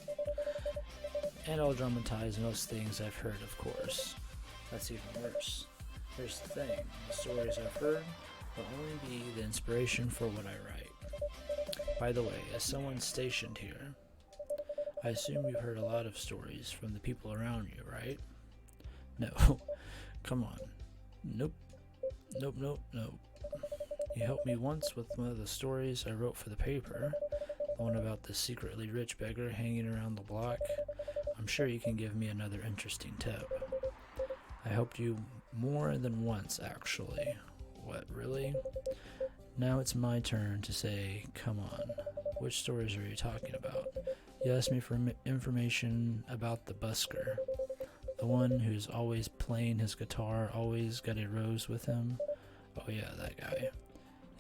And I'll dramatize most things I've heard, of course. That's even worse. Here's the thing, the stories I've heard will only be the inspiration for what I write. By the way, as someone stationed here, I assume you've heard a lot of stories from the people around you, right? No. Come on. Nope. Nope. You helped me once with one of the stories I wrote for the paper, the one about the secretly rich beggar hanging around the block. I'm sure you can give me another interesting tip. I helped you more than once, actually. What, really? Now it's my turn to say, come on. Which stories are you talking about? You asked me for information about the busker. The one who's always playing his guitar, always got a rose with him. Oh yeah, that guy.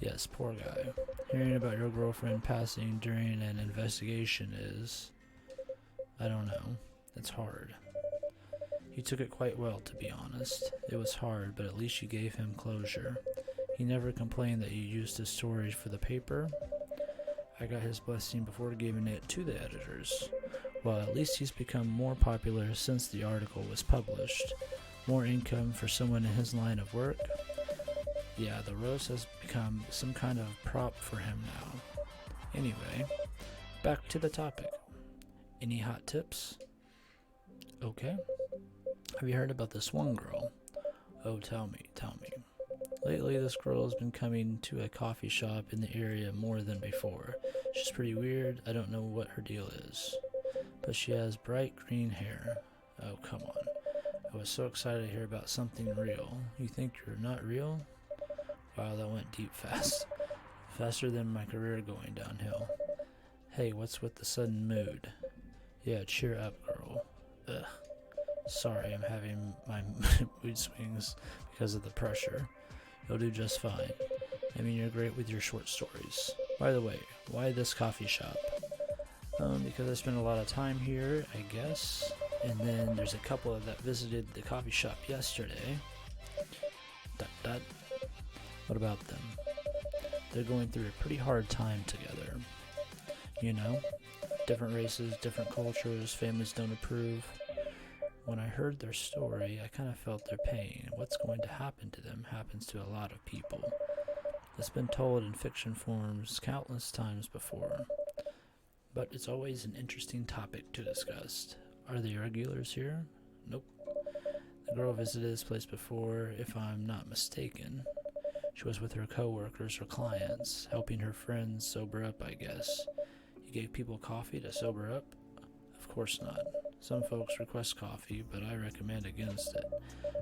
Yes, poor guy. Hearing about your girlfriend passing during an investigation is... I don't know. It's hard. He took it quite well, to be honest. It was hard, but at least you gave him closure. He never complained that you used his stories for the paper. I got his blessing before giving it to the editors. Well, at least he's become more popular since the article was published. More income for someone in his line of work. Yeah, the rose has become some kind of prop for him now. Anyway, back to the topic. Any hot tips? Okay. Have you heard about this one girl? Oh, tell me. Lately, this girl has been coming to a coffee shop in the area more than before. She's pretty weird. I don't know what her deal is. But she has bright green hair. Oh, come on. I was so excited to hear about something real. You think you're not real? Wow, that went deep fast. Faster than my career going downhill. Hey, what's with the sudden mood? Yeah, cheer up, girl. Ugh. Sorry, I'm having my mood swings because of the pressure. You'll do just fine. I mean, you're great with your short stories. By the way, why this coffee shop? Because I spent a lot of time here, I guess. And then there's a couple that visited the coffee shop yesterday. ... What about them? They're going through a pretty hard time together. You know? Different races, different cultures, families don't approve. When I heard their story, I kind of felt their pain. What's going to happen to them happens to a lot of people. It's been told in fiction forms countless times before. But it's always an interesting topic to discuss. Are they regulars here? Nope. The girl visited this place before, if I'm not mistaken. She was with her co-workers or clients, helping her friends sober up, I guess. You gave people coffee to sober up? Of course not. Some folks request coffee, but I recommend against it.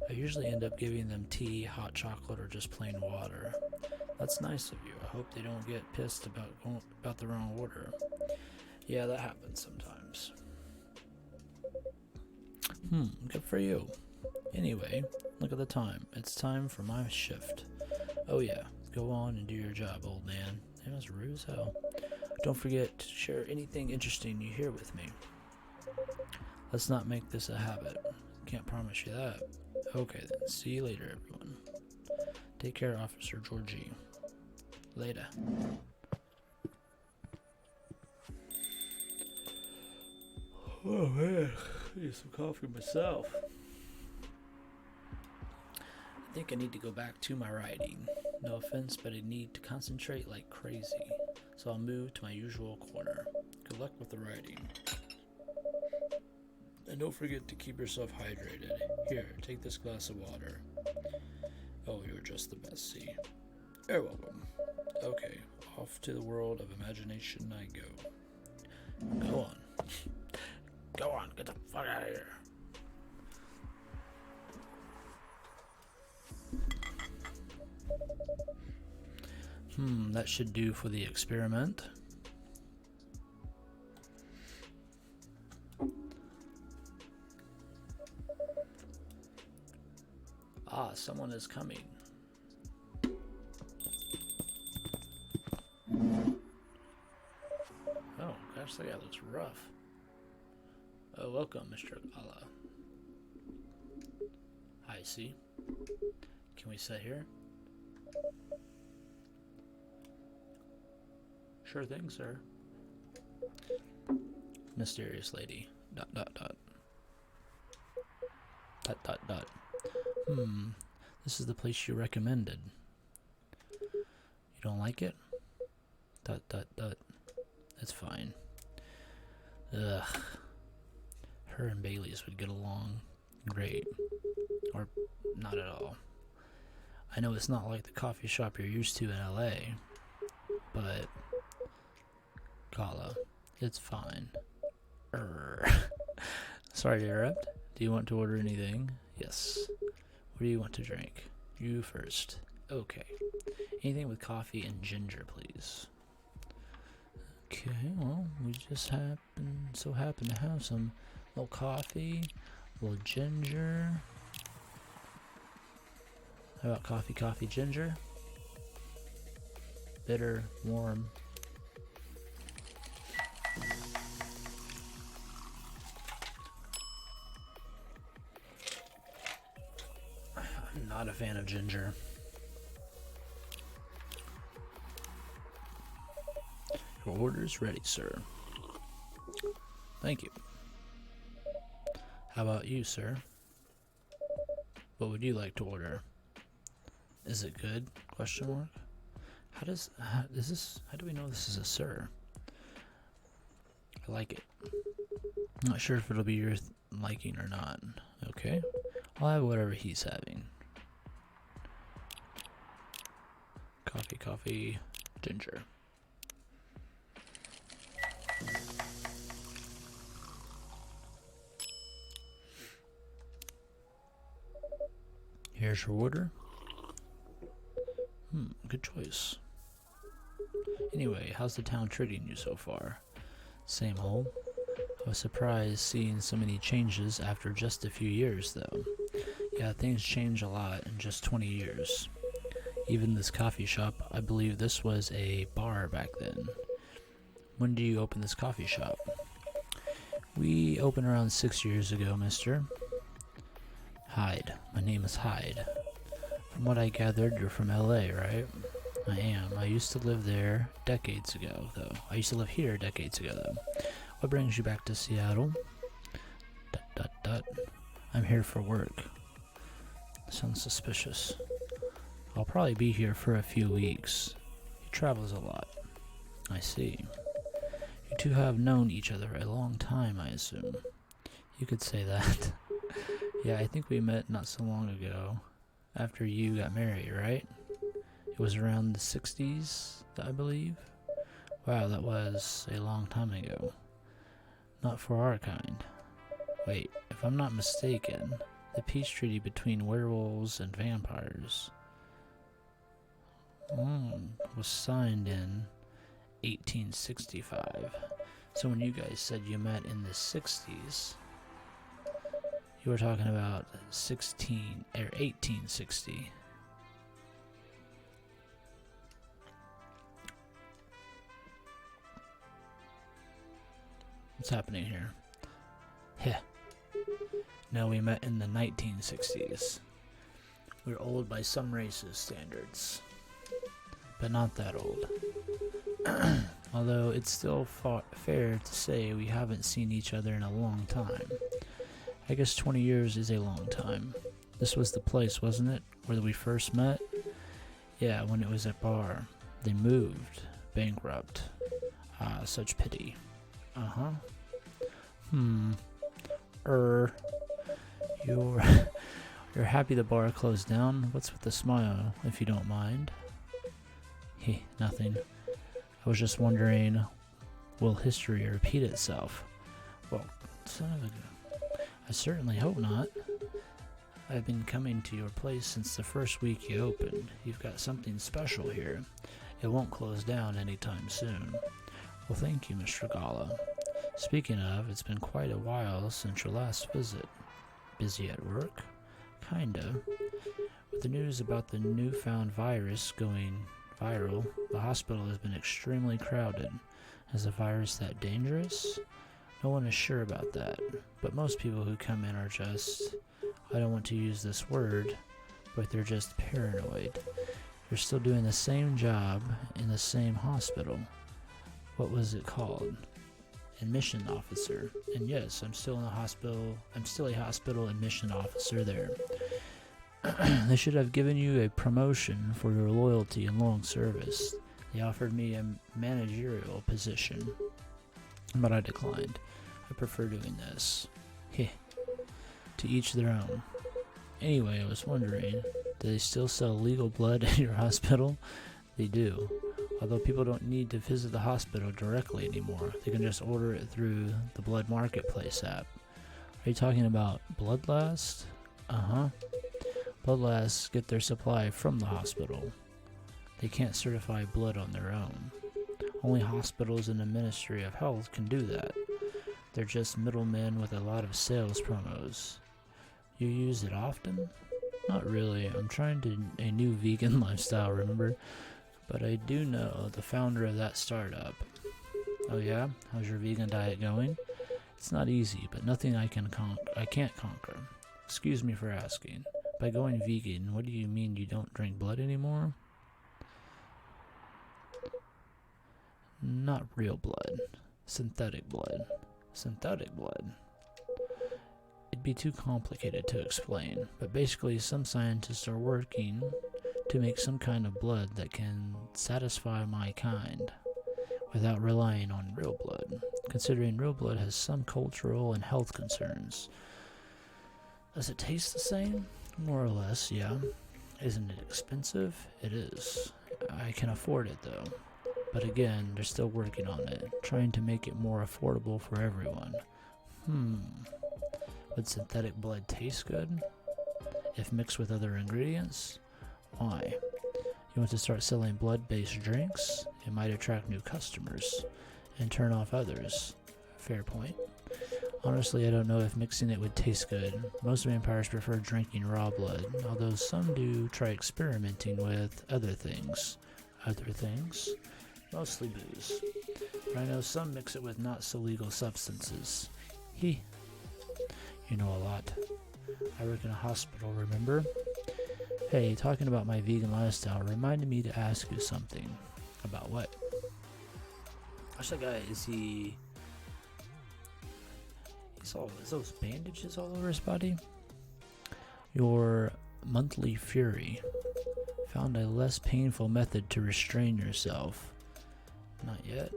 I usually end up giving them tea, hot chocolate, or just plain water. That's nice of you. I hope they don't get pissed about the wrong order. Yeah, that happens sometimes. Good for you. Anyway, look at the time. It's time for my shift. Oh yeah, go on and do your job, old man. That was rude as hell. Don't forget to share anything interesting you hear with me. Let's not make this a habit. Can't promise you that. Okay then, see you later, everyone. Take care, Officer Georgie. Later. Oh man, I need some coffee myself. I think I need to go back to my writing. No offense, but I need to concentrate like crazy. So I'll move to my usual corner. Good luck with the writing. And don't forget to keep yourself hydrated. Here, take this glass of water. Oh, you're just the best, C. You're welcome. Okay, off to the world of imagination I go. Go on. Go on, get the fuck out of here. That should do for the experiment. Ah, someone is coming. Oh, gosh, that guy looks rough. Oh, welcome, Mr. Gala. I see. Can we sit here? Sure thing, sir. Mysterious lady. ... This is the place you recommended. You don't like it? ... It's fine. Ugh. Her and Bailey's would get along great. Or not at all. I know it's not like the coffee shop you're used to in LA, but Gala, it's fine. Sorry to interrupt. Do you want to order anything? Yes. What do you want to drink? You first. Okay. Anything with coffee and ginger, please. Okay, well, we just happen to have some little coffee, little ginger. How about coffee, ginger? Bitter, warm. I'm not a fan of ginger. Your order's ready, sir. Thank you. How about you, sir? What would you like to order? Is it good? Question mark. How do we know this is a sir? I like it. I'm not sure if it'll be your liking or not. Okay. I'll have whatever he's having. Coffee, ginger. Here's your order. Good choice. Anyway, how's the town treating you so far? Same old. I was surprised seeing so many changes after just a few years, though. Yeah, things change a lot in just 20 years. Even this coffee shop, I believe this was a bar back then. When did you open this coffee shop? We opened around 6 years ago, mister. Hyde. My name is Hyde. From what I gathered, you're from LA, right? I am. I used to live there decades ago, though. What brings you back to Seattle? ... I'm here for work. Sounds suspicious. I'll probably be here for a few weeks. He travels a lot. I see. You two have known each other a long time, I assume. You could say that. Yeah, I think we met not so long ago. After you got married, right? It was around the 60s, I believe. Wow, that was a long time ago. Not for our kind. Wait, if I'm not mistaken, the peace treaty between werewolves and vampires was signed in 1865. So when you guys said you met in the 60s, you were talking about 1860. What's happening here? Heh. No, we met in the 1960s. We're old by some races' standards, but not that old. Although it's still fair to say we haven't seen each other in a long time. I guess 20 years is a long time. This was the place, wasn't it, where we first met? Yeah, when it was a bar. They moved. Bankrupt. Ah, such pity. Uh-huh. You're happy the bar closed down? What's with the smile, if you don't mind? Hey, nothing. I was just wondering, will history repeat itself? Well, son of a... I certainly hope not. I've been coming to your place since the first week you opened. You've got something special here. It won't close down anytime soon. Well, thank you, Mr. Gala. Speaking of, it's been quite a while since your last visit. Busy at work? Kinda. With the news about the newfound virus going viral. The hospital has been extremely crowded. Is the virus that dangerous? No one is sure about that, but most people who come in are just, I don't want to use this word, but they're just paranoid. They're still doing the same job in the same hospital. What was it called? Admission officer. And yes, I'm still in the hospital. I'm still a hospital admission officer there. They should have given you a promotion for your loyalty and long service. They offered me a managerial position, but I declined. I prefer doing this. Heh. To each their own. Anyway, I was wondering, do they still sell legal blood at your hospital? They do. Although people don't need to visit the hospital directly anymore. They can just order it through the Blood Marketplace app. Are you talking about Bloodlast? Uh-huh. Bloodlasts get their supply from the hospital. They can't certify blood on their own. Only hospitals and the Ministry of Health can do that. They're just middlemen with a lot of sales promos. You use it often? Not really. I'm trying a new vegan lifestyle, remember? But I do know the founder of that startup. Oh yeah? How's your vegan diet going? It's not easy, but nothing I can't conquer. Excuse me for asking. By going vegan, what do you mean you don't drink blood anymore? Not real blood. Synthetic blood. Synthetic blood. It'd be too complicated to explain, but basically some scientists are working to make some kind of blood that can satisfy my kind without relying on real blood, considering real blood has some cultural and health concerns. Does it taste the same? More or less, yeah. Isn't it expensive? It is. I can afford it though. But again, they're still working on it, trying to make it more affordable for everyone. Would synthetic blood taste good? If mixed with other ingredients? Why? You want to start selling blood-based drinks? It might attract new customers and turn off others. Fair point. Honestly, I don't know if mixing it would taste good. Most vampires prefer drinking raw blood, although some do try experimenting with other things. Other things? Mostly booze. But I know some mix it with not so legal substances. You know a lot. I work in a hospital, remember? Hey, talking about my vegan lifestyle reminded me to ask you something. About what? What's that guy? Is those bandages all over his body? Your monthly fury found a less painful method to restrain yourself. Not yet,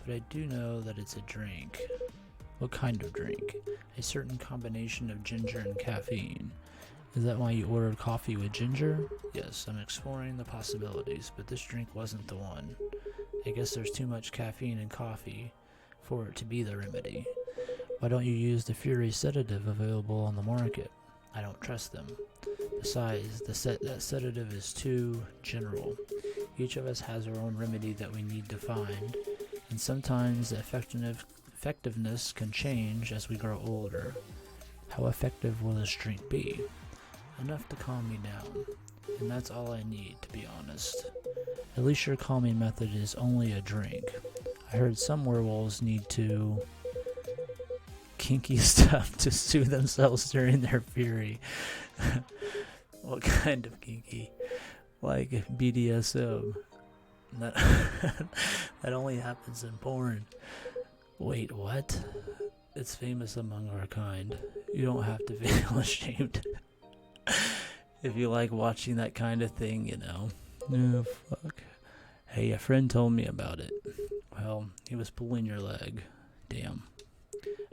but I do know that it's a drink. What kind of drink? A certain combination of ginger and caffeine. Is that why you ordered coffee with ginger? Yes, I'm exploring the possibilities, but this drink wasn't the one. I guess there's too much caffeine in coffee for it to be the remedy. Why don't you use the Fury sedative available on the market? I don't trust them. Besides, that sedative is too general. Each of us has our own remedy that we need to find, and sometimes the effectiveness can change as we grow older. How effective will this drink be? Enough to calm me down, and that's all I need, to be honest. At least your calming method is only a drink. I heard some werewolves need to kinky stuff to soothe themselves during their fury. What kind of kinky? Like BDSM. That that only happens in porn. Wait, what? It's famous among our kind. You don't have to feel ashamed. If you like watching that kind of thing, you know. Oh, fuck. Hey, a friend told me about it. Well, he was pulling your leg. Damn.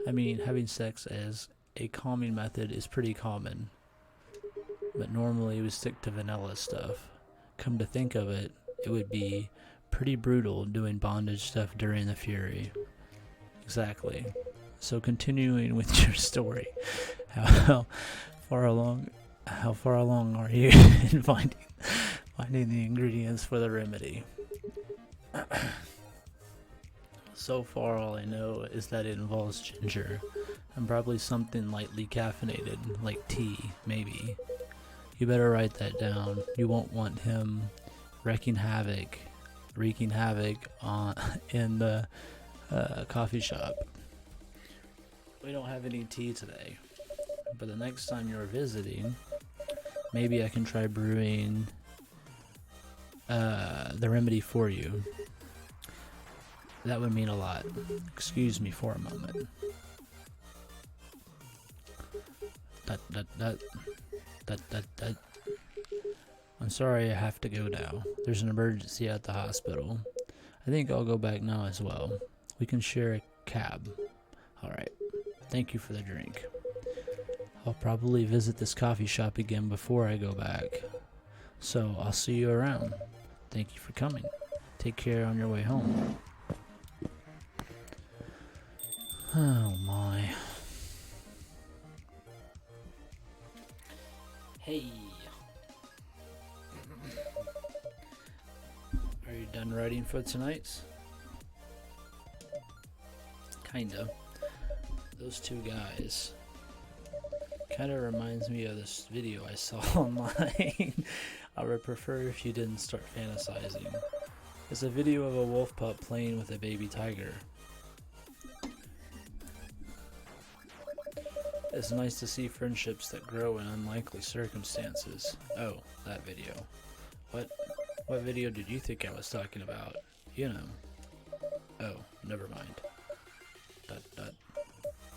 I mean, having sex as a calming method is pretty common. But normally we stick to vanilla stuff. Come to think of it, it would be pretty brutal doing bondage stuff during the fury. Exactly. So continuing with your story, how far along are you in finding the ingredients for the remedy? So far, all I know is that it involves ginger, and probably something lightly caffeinated, like tea, maybe. You better write that down. You won't want him wreaking havoc on in the coffee shop. We don't have any tea today, but the next time you're visiting, maybe I can try brewing the remedy for you. That would mean a lot. Excuse me for a moment. That. I'm sorry I have to go now. There's an emergency at the hospital. I think I'll go back now as well. We can share a cab. Alright. Thank you for the drink. I'll probably visit this coffee shop again before I go back. So I'll see you around. Thank you for coming. Take care on your way home. Oh my. Hey. Are you done writing for tonight? Kinda. Those two guys. Kinda reminds me of this video I saw online. I would prefer if you didn't start fantasizing. It's a video of a wolf pup playing with a baby tiger. It's nice to see friendships that grow in unlikely circumstances. Oh, that video. What video did you think I was talking about? You know. Oh, never mind.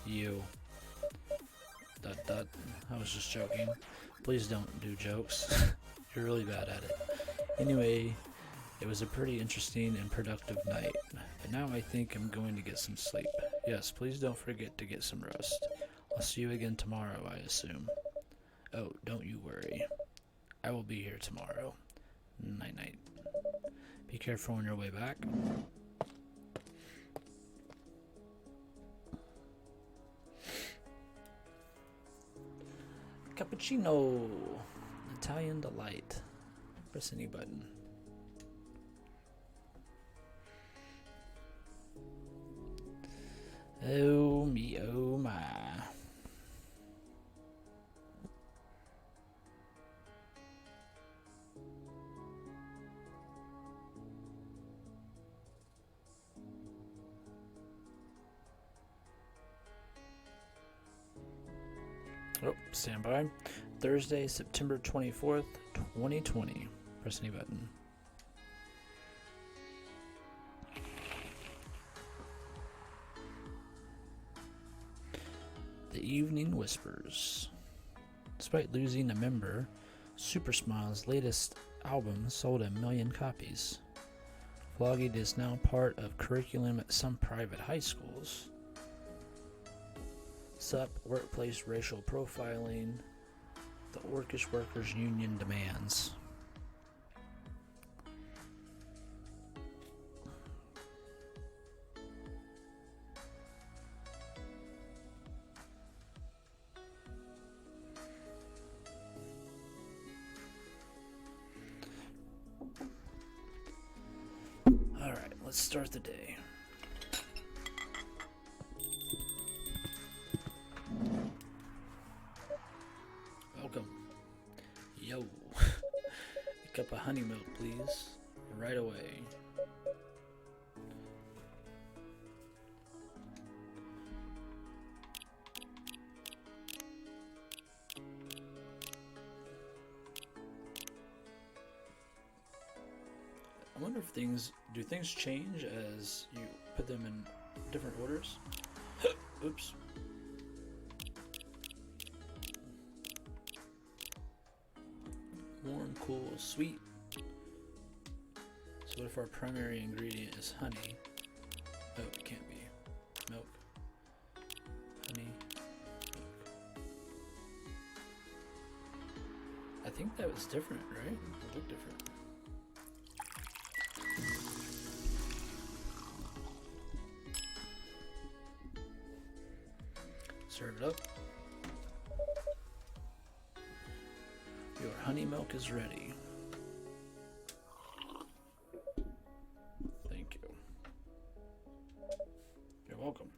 You. I was just joking. Please don't do jokes. You're really bad at it. Anyway, it was a pretty interesting and productive night. But now I think I'm going to get some sleep. Yes, please don't forget to get some rest. I'll see you again tomorrow, I assume. Oh, don't you worry. I will be here tomorrow. Night-night. Be careful on your way back. Cappuccino. Italian delight. Press any button. Oh me, oh my. Oh, stand by. Thursday, September 24th, 2020. Press any button. The Evening Whispers. Despite losing a member, Super Smile's latest album sold 1 million copies. Vlogging is now part of curriculum at some private high schools. SUP, workplace racial profiling, the Orcish Workers Union demands. Alright, let's start the day. Welcome. Yo. A cup of honey milk, please. Right away. I wonder if things change as you put them in different orders? Oops. Warm, cool, sweet. So what if our primary ingredient is honey? Oh, it can't be. Milk. Honey. Milk. I think that was different, right? It looked different. Serve it up. Your honey milk is ready. Thank you. You're welcome.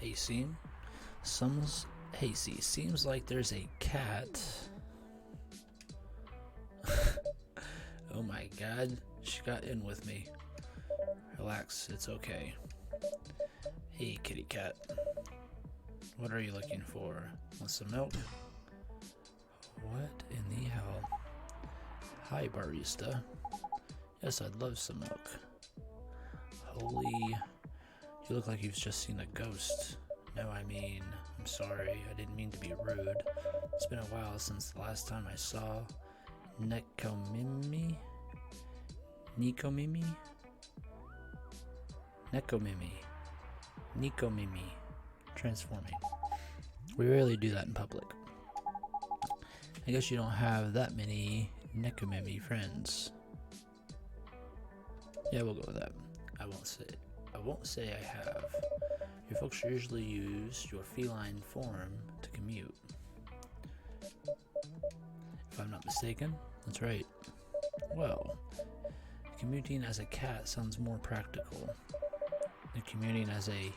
Hayseem. Hayseem. Seems like there's a cat. Oh my god, she got in with me. Relax, it's okay. Hey, kitty cat. What are you looking for? Want some milk? What in the hell? Hi, barista. Yes, I'd love some milk. Holy... You look like you've just seen a ghost. No, I mean, I'm sorry. I didn't mean to be rude. It's been a while since the last time I saw Nekomimi? Nikomimi? Nekomimi. Nikomimi. Transforming. We rarely do that in public. I guess you don't have that many Nekomimi friends. Yeah, we'll go with that. I won't say I have. Your folks usually use your feline form to commute. If I'm not mistaken, that's right. Well, commuting as a cat sounds more practical than commuting as a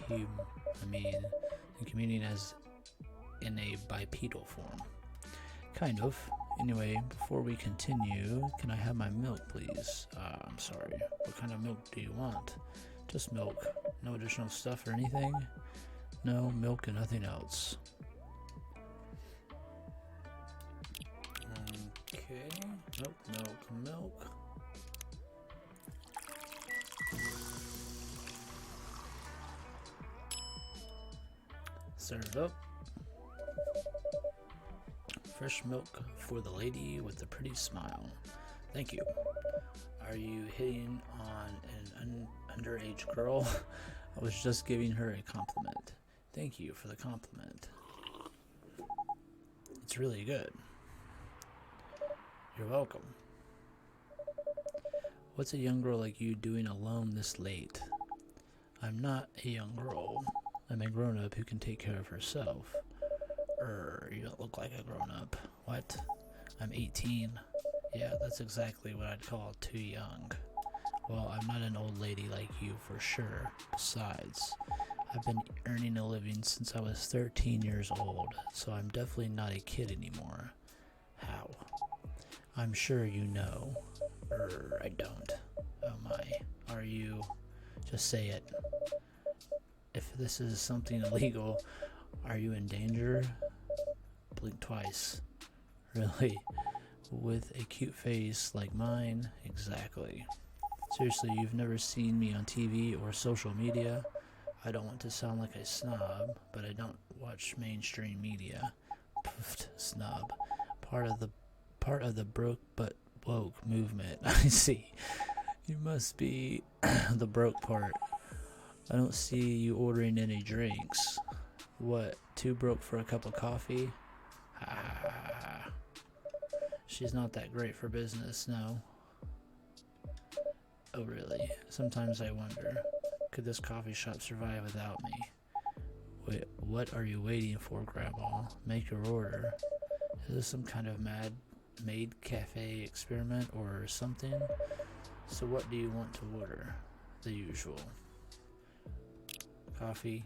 commuting as in a bipedal form. Kind of. Anyway, before we continue, can I have my milk, please? I'm sorry. What kind of milk do you want? Just milk. No additional stuff or anything? No, milk and nothing else. Okay. Milk. Serve up. Fresh milk for the lady with the pretty smile. Thank you. Are you hitting on an underage girl? I was just giving her a compliment. Thank you for the compliment. It's really good. You're welcome. What's a young girl like you doing alone this late? I'm not a young girl. I'm a grown-up who can take care of herself. You don't look like a grown-up. What? I'm 18. Yeah, that's exactly what I'd call too young. Well, I'm not an old lady like you for sure. Besides, I've been earning a living since I was 13 years old, so I'm definitely not a kid anymore. How? I'm sure you know. I don't. Oh my. Are you? Just say it. If this is something illegal, are you in danger? Blink twice. Really? With a cute face like mine? Exactly. Seriously, you've never seen me on TV or social media? I don't want to sound like a snob, but I don't watch mainstream media. Pfft, snob. Part of the broke but woke movement. I see. You must be the broke part. I don't see you ordering any drinks. What, too broke for a cup of coffee? Ha. She's not that great for business, no. Oh really? Sometimes I wonder, could this coffee shop survive without me? Wait, what are you waiting for, Grandma? Make your order. Is this some kind of maid cafe experiment or something? So what do you want to order? The usual. Coffee.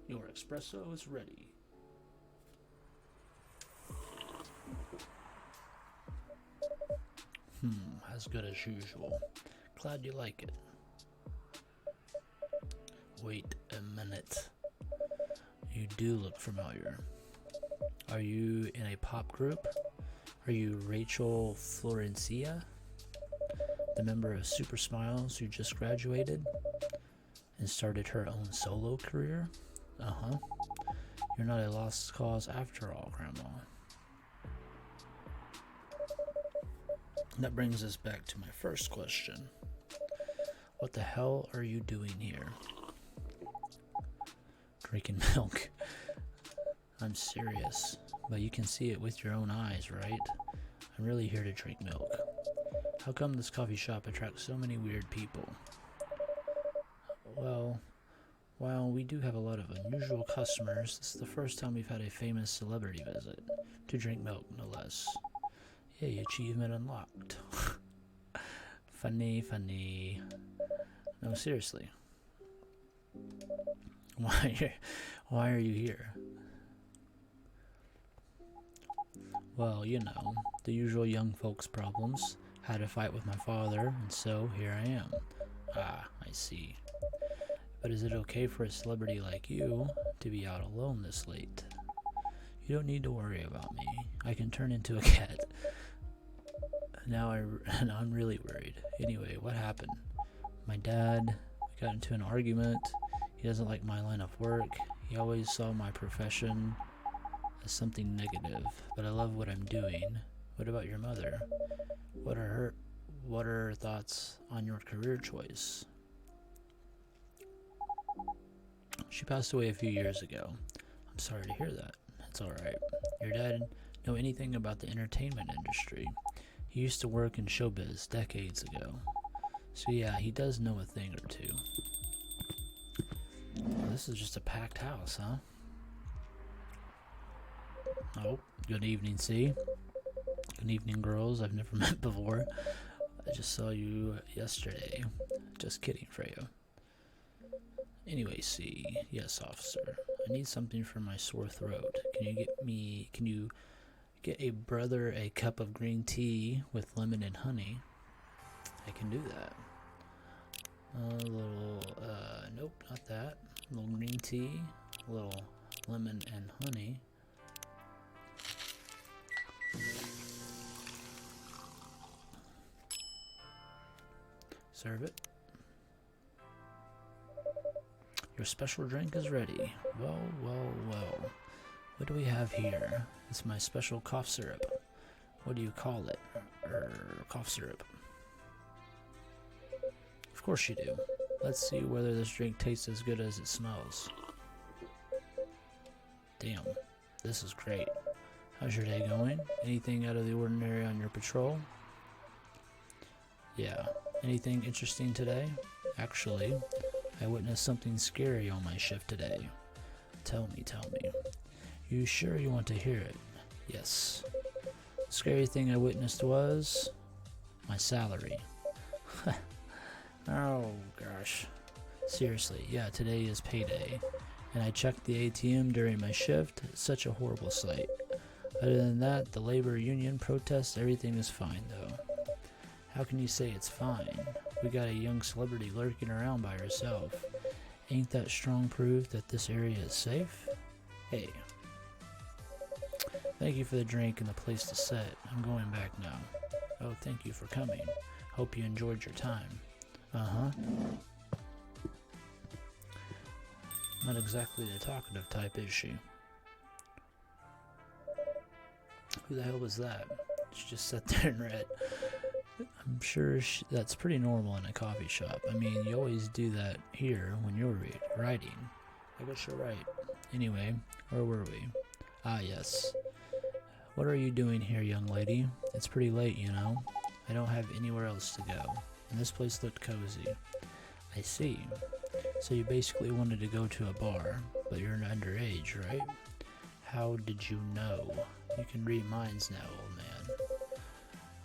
Your espresso is ready. As good as usual. Glad you like it. Wait a minute. You do look familiar. Are you in a pop group? Are you Rachel Florencia? The member of Super Smiles who just graduated and started her own solo career? Uh-huh. You're not a lost cause after all, Grandma. That brings us back to my first question. What the hell are you doing here? Drinking milk. I'm serious, but you can see it with your own eyes, right? I'm really here to drink milk. How come this coffee shop attracts so many weird people? Well, While we do have a lot of unusual customers, this is the first time we've had a famous celebrity visit. To drink milk, no less. Yay, achievement unlocked. Funny. No, seriously. Why are you here? Well, you know, the usual young folks problems. Had a fight with my father, and so here I am. Ah, I see. But is it okay for a celebrity like you to be out alone this late? You don't need to worry about me. I can turn into a cat. Now I'm really worried. Anyway, what happened? My dad, we got into an argument. He doesn't like my line of work. He always saw my profession as something negative, but I love what I'm doing. What about your mother? What are her thoughts on your career choice? She passed away a few years ago. I'm sorry to hear that. It's alright. Your dad know anything about the entertainment industry? He used to work in showbiz decades ago. So yeah, he does know a thing or two. Well, this is just a packed house, huh? Oh, good evening, C. Good evening, girls I've never met before. I just saw you yesterday. Just kidding, Freya. Anyway, C. Yes, officer. I need something for my sore throat. Can you get a brother a cup of green tea with lemon and honey? I can do that. A little, nope, not that. A little green tea, a little lemon and honey. Serve it. Your special drink is ready. Well. What do we have here? It's my special cough syrup. What do you call it? Cough syrup. Of course you do. Let's see whether this drink tastes as good as it smells. Damn, this is great. How's your day going? Anything out of the ordinary on your patrol? Yeah. Anything interesting today? Actually, I witnessed something scary on my shift today. Tell me. You sure you want to hear it? Yes. The scary thing I witnessed was my salary. Oh gosh. Seriously, yeah, today is payday. And I checked the ATM during my shift. It's such a horrible sight. Other than that, the labor union protests, everything is fine though. How can you say it's fine? We got a young celebrity lurking around by herself. Ain't that strong proof that this area is safe? Hey. Thank you for the drink and the place to sit. I'm going back now. Oh, thank you for coming. Hope you enjoyed your time. Uh-huh. Not exactly the talkative type, is she? Who the hell was that? She just sat there and read. I'm sure that's pretty normal in a coffee shop. I mean, you always do that here when you're writing. I guess you're right. Anyway, where were we? Ah, yes. What are you doing here, young lady? It's pretty late, you know. I don't have anywhere else to go. And this place looked cozy. I see. So you basically wanted to go to a bar, but you're an underage, right? How did you know? You can read minds now, old man.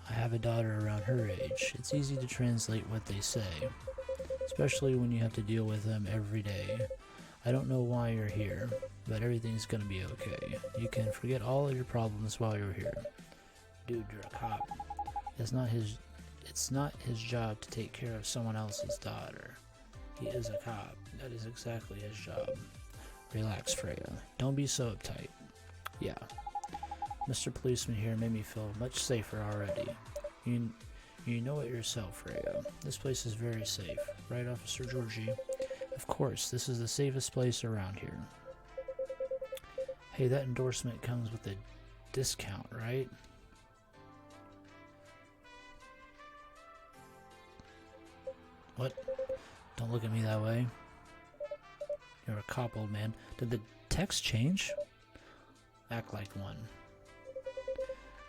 I have a daughter around her age. It's easy to translate what they say, especially when you have to deal with them every day. I don't know why you're here, but everything's gonna be okay. You can forget all of your problems while you're here. Dude, you're a cop. It's not his job to take care of someone else's daughter. He is a cop. That is exactly his job. Relax, Freya. Don't be so uptight. Yeah. Mr. Policeman here made me feel much safer already. You know it yourself, Freya. This place is very safe. Right, Officer Georgie? Of course, this is the safest place around here. Hey, that endorsement comes with a discount, right? What? Don't look at me that way. You're a cop, old man. Did the text change? Act like one.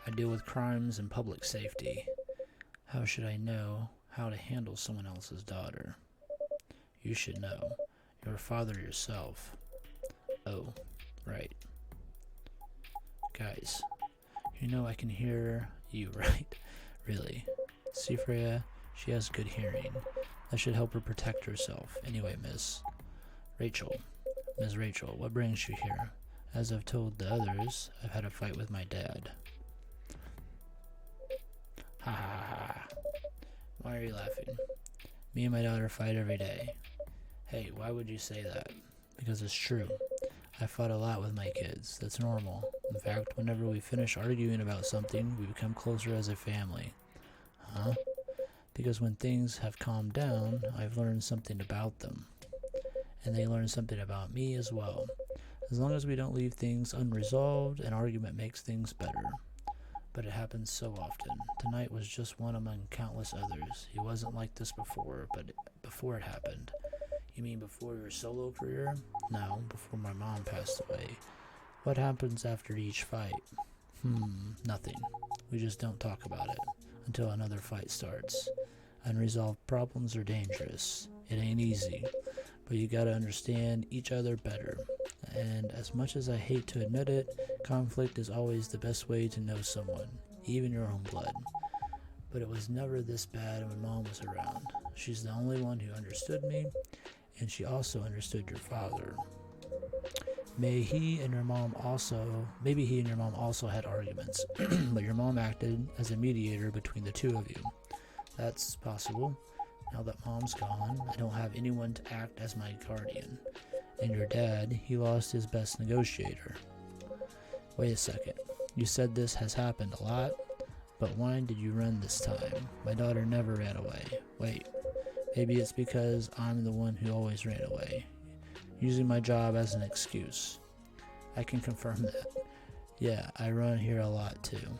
I deal with crimes and public safety. How should I know how to handle someone else's daughter? You should know. You're a father yourself. Oh, right. Guys, you know I can hear you, right? Really. See, Freya, she has good hearing. That should help her protect herself. Anyway, Miss Rachel, what brings you here? As I've told the others, I've had a fight with my dad. Ha ha ha. Why are you laughing? Me and my daughter fight every day. Hey, why would you say that? Because it's true. I fought a lot with my kids. That's normal. In fact, whenever we finish arguing about something, we become closer as a family. Huh? Because when things have calmed down, I've learned something about them. And they learn something about me as well. As long as we don't leave things unresolved, an argument makes things better. But it happens so often. Tonight was just one among countless others. He wasn't like this before, but before it happened. You mean before your solo career? No, before my mom passed away. What happens after each fight? Nothing. We just don't talk about it until another fight starts. Unresolved problems are dangerous. It ain't easy, but you gotta understand each other better. And as much as I hate to admit it, conflict is always the best way to know someone, even your own blood. But it was never this bad when Mom was around. She's the only one who understood me, and she also understood your father. Maybe he and your mom also had arguments, but your mom acted as a mediator between the two of you. That's possible. Now that Mom's gone, I don't have anyone to act as my guardian. And your dad, he lost his best negotiator. Wait a second. You said this has happened a lot, but why did you run this time? My daughter never ran away. Wait, maybe it's because I'm the one who always ran away, using my job as an excuse. I can confirm that. Yeah, I run here a lot too.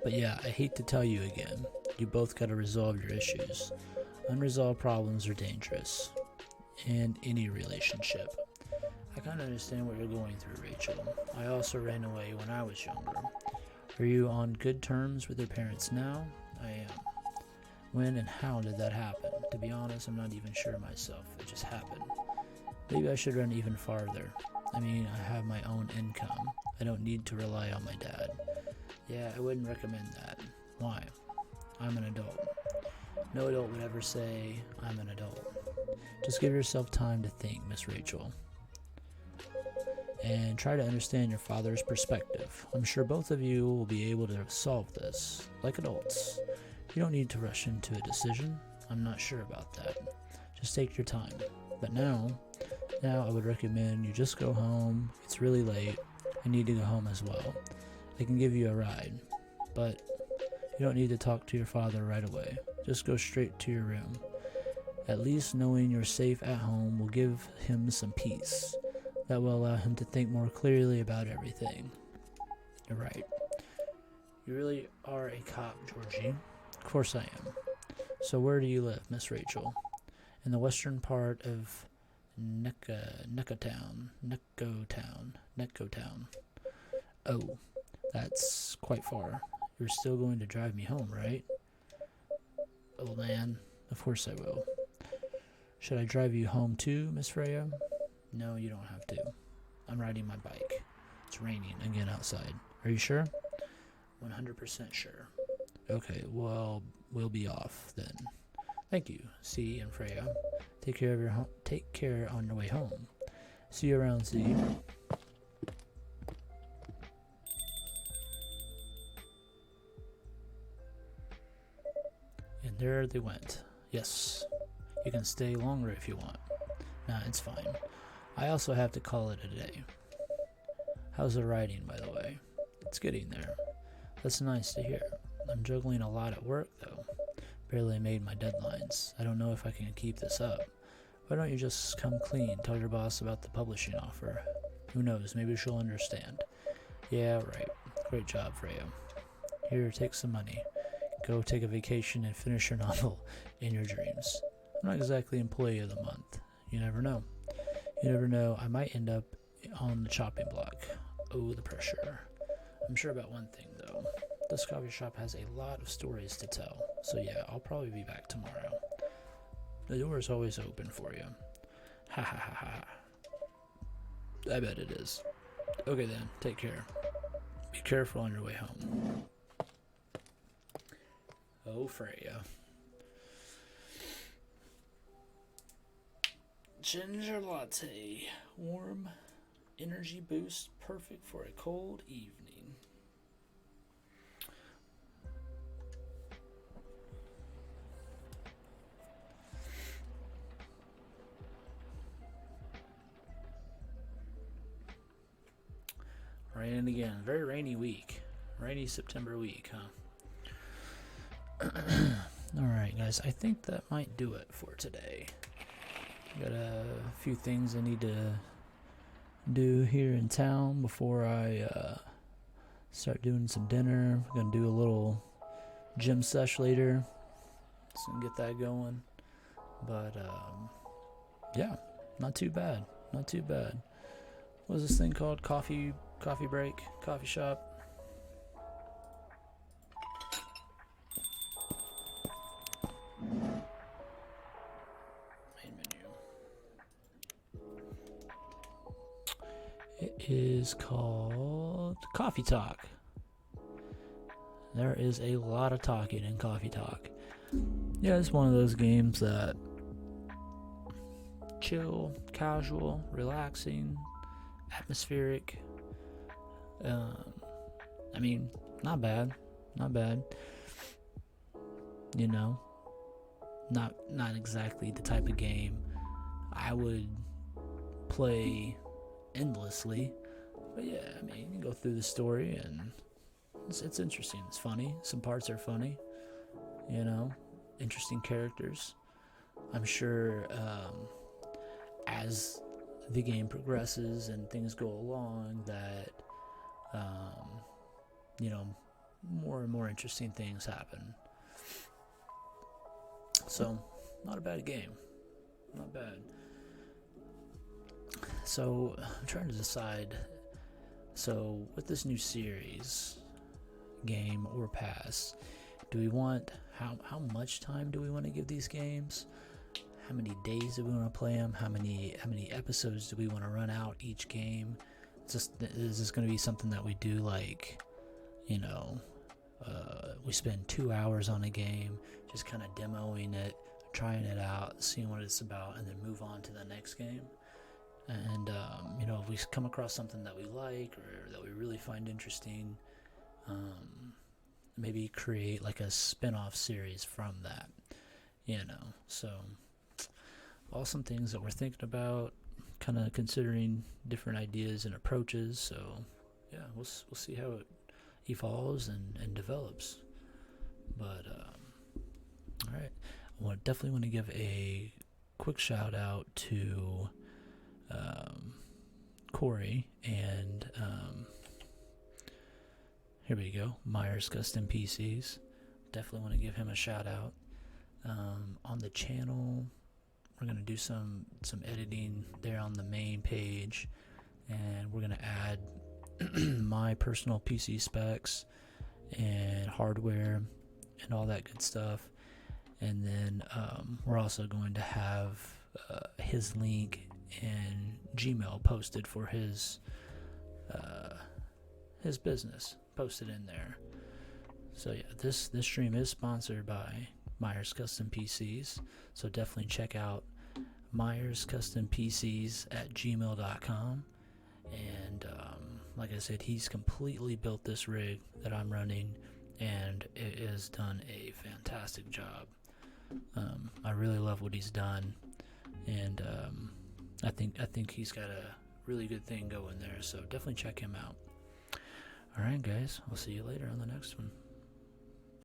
But yeah, I hate to tell you again, you both gotta resolve your issues. Unresolved problems are dangerous. In any relationship. I kinda understand what you're going through, Rachel. I also ran away when I was younger. Are you on good terms with your parents now? I am. When and how did that happen? To be honest, I'm not even sure myself. It just happened. Maybe I should run even farther. I mean, I have my own income. I don't need to rely on my dad. Yeah, I wouldn't recommend that. Why? I'm an adult. No adult would ever say, I'm an adult. Just give yourself time to think, Miss Rachel. And try to understand your father's perspective. I'm sure both of you will be able to solve this, like adults. You don't need to rush into a decision. I'm not sure about that. Just take your time. But now I would recommend you just go home. It's really late. I need to go home as well. I can give you a ride, but you don't need to talk to your father right away. Just go straight to your room. At least knowing you're safe at home will give him some peace. That will allow him to think more clearly about everything. You're right. You really are a cop, Georgie. Of course I am. So where do you live, Miss Rachel? In the western part of Neccotown. Oh, that's quite far. You're still going to drive me home, right? Old man, of course I will. Should I drive you home too, Miss Freya? No, you don't have to. I'm riding my bike. It's raining again outside. Are you sure? 100% sure. Okay, well, we'll be off then. Thank you, C and Freya. Take care on your way home. See you around, C. And there they went. Yes, you can stay longer if you want. Nah, it's fine. I also have to call it a day. How's the writing, by the way? It's getting there. That's nice to hear. I'm juggling a lot at work, though. Barely made my deadlines. I don't know if I can keep this up. Why don't you just come clean, tell your boss about the publishing offer? Who knows, maybe she'll understand. Yeah, right. Great job, Freya. Here, take some money. Go take a vacation and finish your novel in your dreams. I'm not exactly employee of the month. You never know. You never know, I might end up on the chopping block. Oh, the pressure. I'm sure about one thing, though. This coffee shop has a lot of stories to tell. So yeah, I'll probably be back tomorrow. The door is always open for you. Ha ha ha ha. I bet it is. Okay then, take care. Be careful on your way home. Oh, Freya. Ginger latte. Warm energy boost, perfect for a cold evening. Raining again. Very rainy week. Rainy September week, huh? Alright, guys. I think that might do it for today. Got a few things I need to do here in town before I start doing some dinner. I'm going to do a little gym sesh later. So get that going. But, yeah. Not too bad. Not too bad. What was this thing called? Coffee break, coffee shop. Main menu. It is called Coffee Talk. There is a lot of talking in Coffee Talk. Yeah, it's one of those games that chill, casual, relaxing, atmospheric. I mean, not bad. You know, not exactly the type of game I would play endlessly. But yeah, I mean, you can go through the story and it's interesting. It's funny. Some parts are funny. You know, interesting characters. I'm sure as the game progresses and things go along that you know, more and more interesting things happen. So, not a bad game. Not bad. So, I'm trying to decide. So, with this new series, game or pass, do we want, how much time do we want to give these games? How many days do we want to play them? How many episodes do we want to run out each game? Is this going to be something that we do like, you know, we spend 2 hours on a game, just kind of demoing it, trying it out, seeing what it's about, and then move on to the next game? And, you know, if we come across something that we like or that we really find interesting, maybe create like a spin-off series from that, you know. So, all some things that we're thinking about, kind of considering different ideas and approaches. So yeah, we'll see how it evolves and develops. But all right, I definitely want to give a quick shout out to Corey and here we go, Myers Custom PCs. Definitely want to give him a shout out. On the channel, we're going to do some editing there on the main page, and we're going to add my personal PC specs and hardware and all that good stuff. And then we're also going to have his link and Gmail posted for his business posted in there. So yeah, this stream is sponsored by Myers Custom PCs, so definitely check out Myers Custom PCs at gmail.com. And like I said, he's completely built this rig that I'm running, and it has done a fantastic job. I really love what he's done, and I think he's got a really good thing going there. So definitely check him out. All right, guys, I'll see you later on the next one.